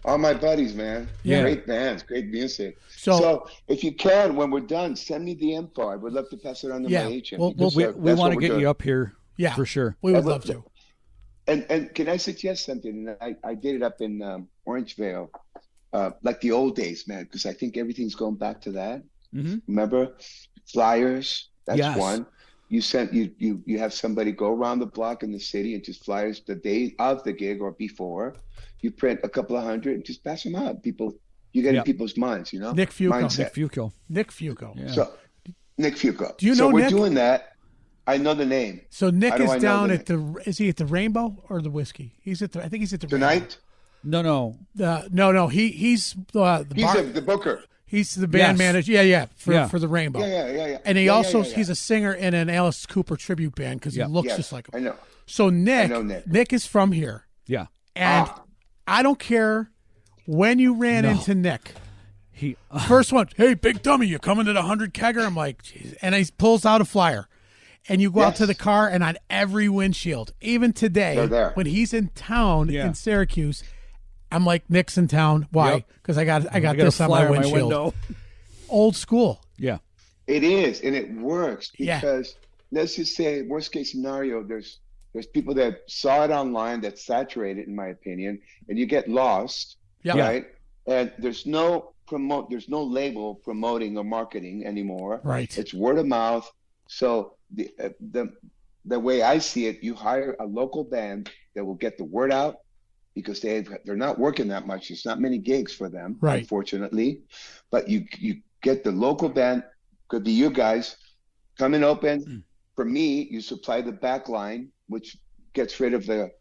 All my buddies, man. Yeah. Great bands, great music. So if you can, when we're done, send me the info. I would love to pass it on to my agent. We want to get you up here. Yeah, for sure. We would love to. And can I suggest something? I did it up in Orangevale, like the old days, man, because I think everything's going back to that. Mm-hmm. Remember, flyers. That's one. You have somebody go around the block in the city and just flyers the day of the gig or before. You print a couple of hundred and just pass them out. People, you get in people's minds, you know. Nick Fuco. Mindset. Nick Fuco. Yeah. So Nick Fuco. Do you know so we're Nick? doing that. I know the name. So Nick is down at name? is he at the Rainbow or the Whiskey? He's at I think he's at the Tonight? Rainbow. No. He's The booker. He's the band manager. For the Rainbow. Yeah. And he he's a singer in an Alice Cooper tribute band because he looks just like him. I know. So Nick, I know Nick. Nick is from here. Yeah. And I don't care when you ran into Nick. He First one, hey, Big Dummy, you coming to the 100 kegger? I'm like, geez. And he pulls out a flyer. And you go out to the car, and on every windshield, even today, when he's in town in Syracuse, I'm like, Nick's in town. Why? Because I got this on my windshield. Old school. Yeah. It is, and it works because let's just say, worst case scenario, there's people that saw it online that's saturated, in my opinion, and you get lost, right? And there's no label promoting or marketing anymore. Right. It's word of mouth. So the way I see it, you hire a local band that will get the word out because they're not working that much. There's not many gigs for them, unfortunately. But you get the local band, could be you guys, come and open. For me, you supply the back line, which gets rid of the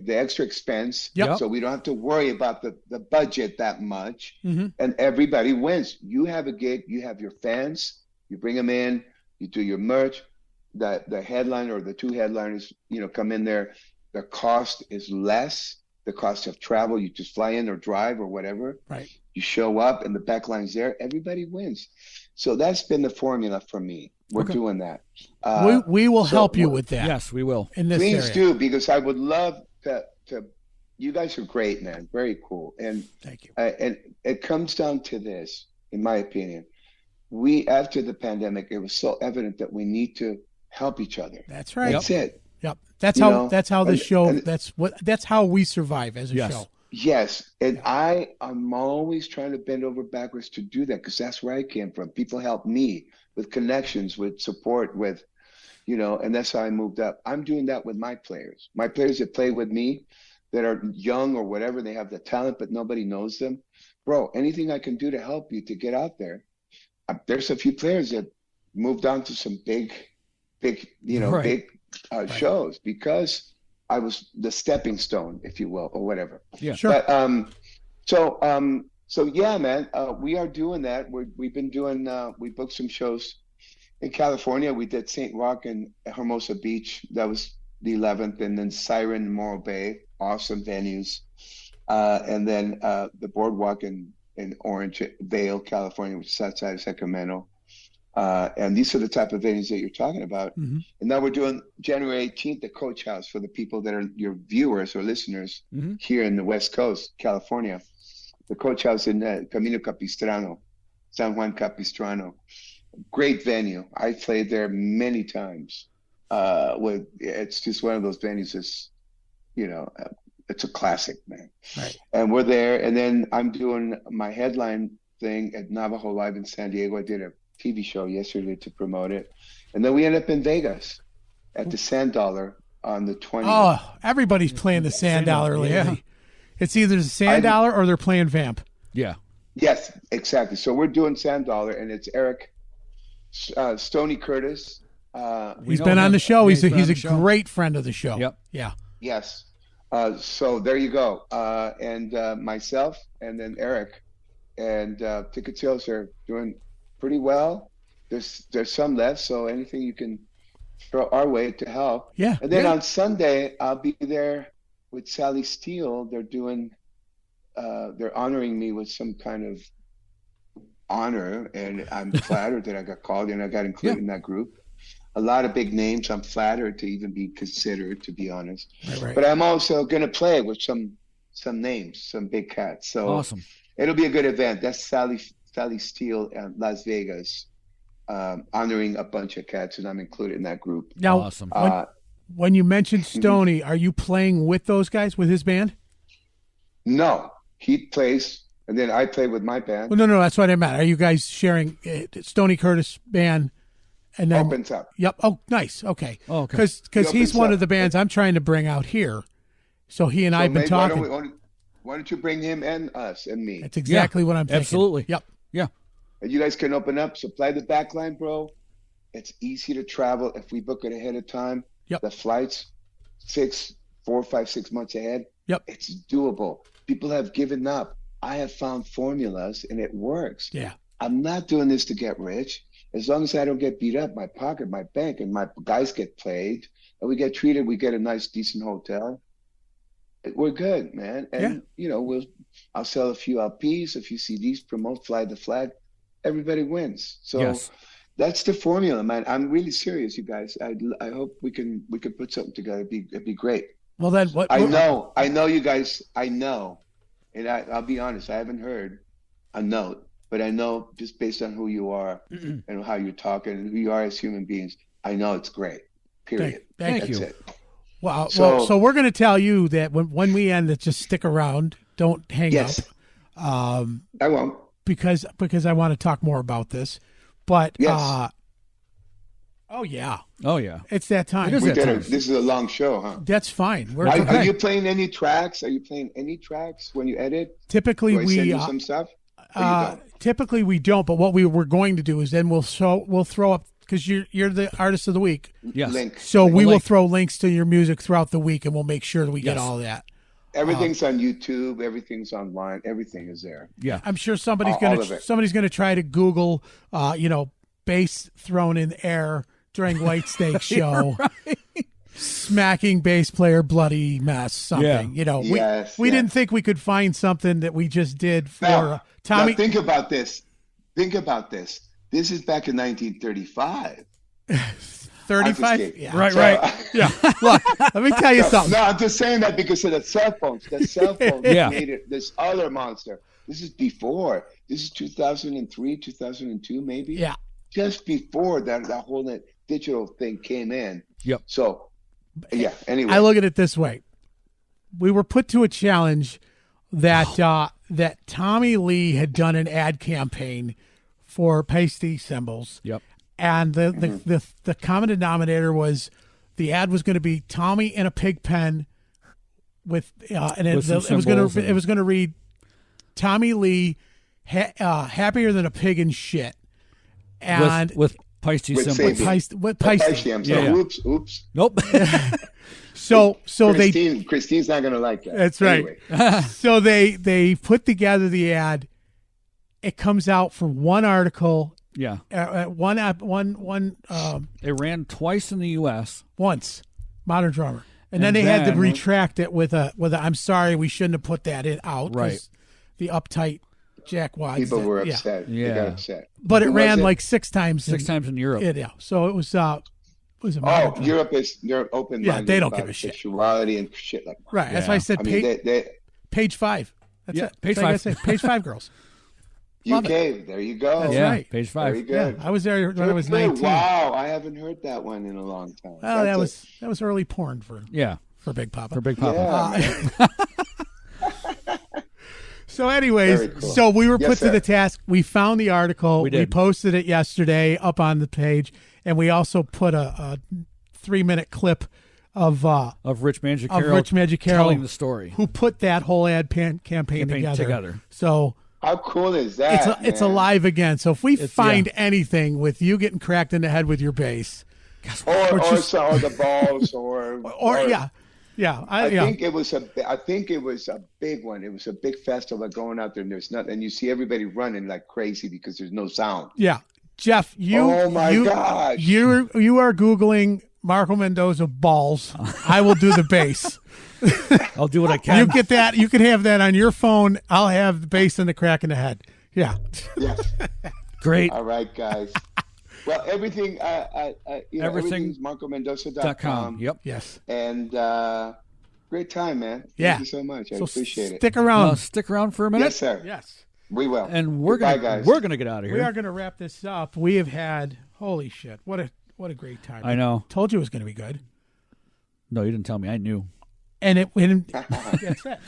extra expense. So we don't have to worry about the budget that much. And everybody wins. You have a gig, you have your fans, you bring them in, you do your merch. The headliner or the 2 headliners, come in there. The cost is less. The cost of travel, you just fly in or drive or whatever. Right. You show up and the back line's there. Everybody wins. So that's been the formula for me. We're doing that. We will help you with that. Yes, we will. In this Please area. do, because I would love to. You guys are great, man. Very cool. And thank you. And it comes down to this, in my opinion. We, after the pandemic, it was so evident that we need to help each other. That's right. That's it. Yep. That's how the show. That's how we survive as a show. Yes, and I'm always trying to bend over backwards to do that because that's where I came from. People help me with connections, with support, with, and that's how I moved up. I'm doing that with my players. My players that play with me, that are young or whatever, they have the talent, but nobody knows them. Bro, anything I can do to help you to get out there. There's a few players that moved on to some big shows because I was the stepping stone, if you will, or whatever. Yeah, sure. But so yeah, man, we are doing that. We've been doing. We booked some shows in California, we did St. Rock and Hermosa Beach. That was the 11th, and then Siren and Morro Bay, awesome venues. And then the Boardwalk in Orange Vale, California, which is outside of Sacramento. And these are the type of venues that you're talking about. Mm-hmm. And now we're doing January 18th at Coach House for the people that are your viewers or listeners here in the West Coast, California. The Coach House in Camino Capistrano, San Juan Capistrano. Great venue. I played there many times. It's just one of those venues that's, it's a classic, man. Right. And we're there. And then I'm doing my headline thing at Navajo Live in San Diego. I did a TV show yesterday to promote it. And then we end up in Vegas at the Sand Dollar on the 20th. Oh, everybody's playing the Sand Dollar lately. Yeah. It's either the Sand Dollar or they're playing Vamp. Yeah. Yes, exactly. So we're doing Sand Dollar, and it's Eric Stoney Curtis. He's been on the show. He's a great friend of the show. Yep. Yeah. Yes. So there you go. And myself, and then Eric, and ticket sales are doing pretty well. There's some left, so anything you can throw our way to help. Yeah. And then on Sunday, I'll be there with Sally Steele. They're doing, they're honoring me with some kind of honor, and I'm flattered that I got called and I got included in that group. A lot of big names. I'm flattered to even be considered, to be honest. Right. But I'm also going to play with some names, some big cats. So awesome. It'll be a good event. That's Sally Steele at Las Vegas, honoring a bunch of cats, and I'm included in that group. Now, awesome. When you mentioned Stoney, are you playing with those guys, with his band? No, he plays, and then I play with my band. Well, no, that's what I meant. Are you guys sharing Stoney Curtis band? And then opens up. Yep. Oh, nice. Okay. Oh, okay. Because he's one of the bands I'm trying to bring out here. So he and I have been talking. Why don't you bring him and us and me? That's exactly what I'm thinking. Absolutely. Yep. Yeah. And you guys can open up, supply the back line, bro. It's easy to travel if we book it ahead of time. Yep. The flights, 4, 5, 6 months ahead. Yep. It's doable. People have given up. I have found formulas and it works. Yeah. I'm not doing this to get rich. As long as I don't get beat up, my pocket, my bank, and my guys get played, and we get treated, we get a nice, decent hotel. We're good, man. And I'll sell a few LPs, a few CDs, promote, fly the flag. Everybody wins. So that's the formula, man. I'm really serious, you guys. I hope we can put something together. It'd be great. Well, then what? I know you guys. I know, and I'll be honest. I haven't heard a note. But I know just based on who you are and how you're talking and who you are as human beings, I know it's great. Period. Thank you. It. Wow. So we're going to tell you that when we end, that just stick around. Don't hang up. I won't. Because I want to talk more about this. But yes. Oh yeah. It's that time. This is a long show, huh? That's fine. Are you playing any tracks? Are you playing any tracks when you edit? Typically, we send you some stuff. Typically we don't, but what we were going to do is then we'll throw up, because you're the artist of the week. Yes. We will throw links to your music throughout the week, and we'll make sure that we get all that. Everything's on YouTube. Everything's online. Everything is there. Yeah. I'm sure somebody's gonna try to Google, bass thrown in the air during Whitesnake show. Right. Smacking bass player bloody mess, something. We didn't think we could find something that we just did for Tommy. Now think about this. This is back in 1935. 35? Yeah. Right. Yeah. Look, let me tell you something. No, I'm just saying that because of the cell phones. The cell phones made it this other monster. This is before. This is 2003, 2002, maybe. Yeah. Just before that whole digital thing came in. Yep. So, yeah, anyway. I look at it this way. We were put to a challenge that that Tommy Lee had done an ad campaign for pasty cymbals. Yep. And the common denominator was the ad was going to be Tommy in a pig pen with it was going to read Tommy Lee happier than a pig in shit. And with pasty cymbals. With pasty. Yeah. Oops. Nope. So Christine's not gonna like that. That's right. Anyway. So they put together the ad. It comes out for one article Yeah. One. It ran twice in the U.S. Once, Modern Drummer, and And then they had to then- retract it with a I'm sorry, we shouldn't have put that in out. 'cause Right. The uptight Jack Wads. People were yeah. upset. Yeah. They got upset. But it Who ran was it? like 6 times. 6 times in Europe. Yeah. So it was a Modern Oh, Drummer. Europe open. Yeah, they don't give a shit. Sexuality and shit like that. Right. That's Yeah. why I said I mean, page 5. That's Yeah, it. page That's all I 5. gotta say. Page 5 girls. Love UK. There you go. That's Yeah, right. page Very 5. good. Yeah, I was there when I was Very good. 19. Wow, I haven't heard that one in a long time. Well, That's that was early porn for Yeah, Big Papa. for Big Papa. Yeah. So, anyways, Very cool. so we were Yes, put to sir. the task. We found the article. We did. Posted it yesterday up on the page, and we also put a 3-minute clip of Of Rich Magic Of Carol Rich Magic Carol. telling the story. who put that whole ad campaign together. So How cool is that? it's man? alive again. So if we It's- find yeah. anything with you getting cracked in the head with your bass, or just- the balls, or I think it was a big one. It was a big festival going out there, and there's nothing. And you see everybody running like crazy because there's no sound. yeah, Jeff, Oh my gosh! you are Googling Marco Mendoza balls. I will do the bass. I'll do what I can. You get that. You can have that on your phone. I'll have the bass and the crack in the head. Yeah. Yes. Great. All right, guys. Well, everything. Everything's .com. MarcoMendoza.com. Yep. Yes. And great time, man. Yeah. Thank you so much. I So appreciate it. stick around. Stick around for a minute. Yes, sir. Yes. We will. And we're Goodbye, gonna guys. we're gonna get out of here. We are going to wrap this up. We have had holy shit. What a great time. I know. Told you it was going to be good. No, you didn't tell me. I knew. And that's it.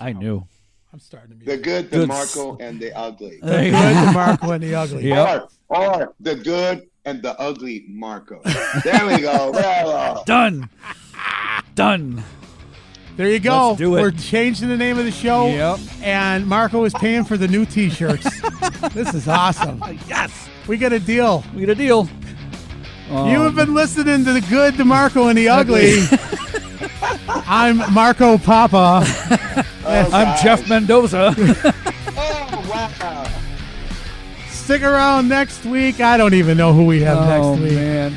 I knew. I'm starting to be The good, the Good. Marco, and the ugly. the good, the Marco, and the ugly. Yeah. Or the good and the ugly Marco. There we go. Bravo. Done. Done. There you go. Let's do it. We're changing the name of the show. Yep. And Marco is paying for the new T-shirts. This is awesome. Yes. We got a deal. We get a deal. You have been listening to the good, the Marco, and the ugly. I'm Marco Papa. I'm Jeff Mendoza. Oh, wow. Stick around next week. I don't even know who we have Oh next week. man.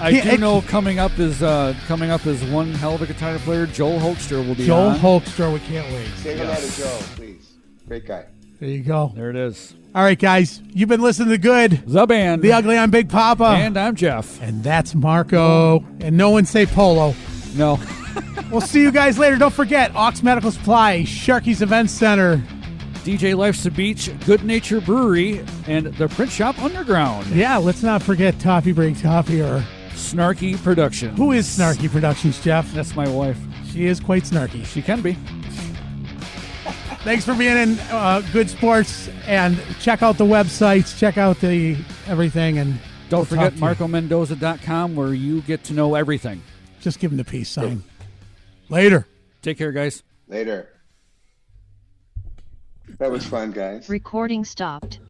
I do know coming up is one hell of a guitar player. Joel Hoekstra will be Joel on. Hoekstra. We can't wait. Say hello to Joe, please. Great guy. There you go. There it is. All right, guys. You've been listening to the good, The band. the ugly. I'm Big Papa. And I'm Jeff. And that's Marco. And no one say Polo. No. We'll see you guys later. Don't forget, Ox Medical Supply, Sharky's Event Center. DJ Life's the Beach, Good Nature Brewery, and the Print Shop Underground. Yeah, let's not forget Toffee Break Toffee, or Snarky Production. who is Snarky Productions, Jeff? That's my wife. She is quite snarky. She can be. Thanks for being in Good Sports, and check out the websites, check out the everything, and Don't we'll forget talk to you. MarcoMendoza.com, where you get to know everything. Just give him the peace sign. Later. Take care, guys. Later. That was fun, guys. Recording stopped.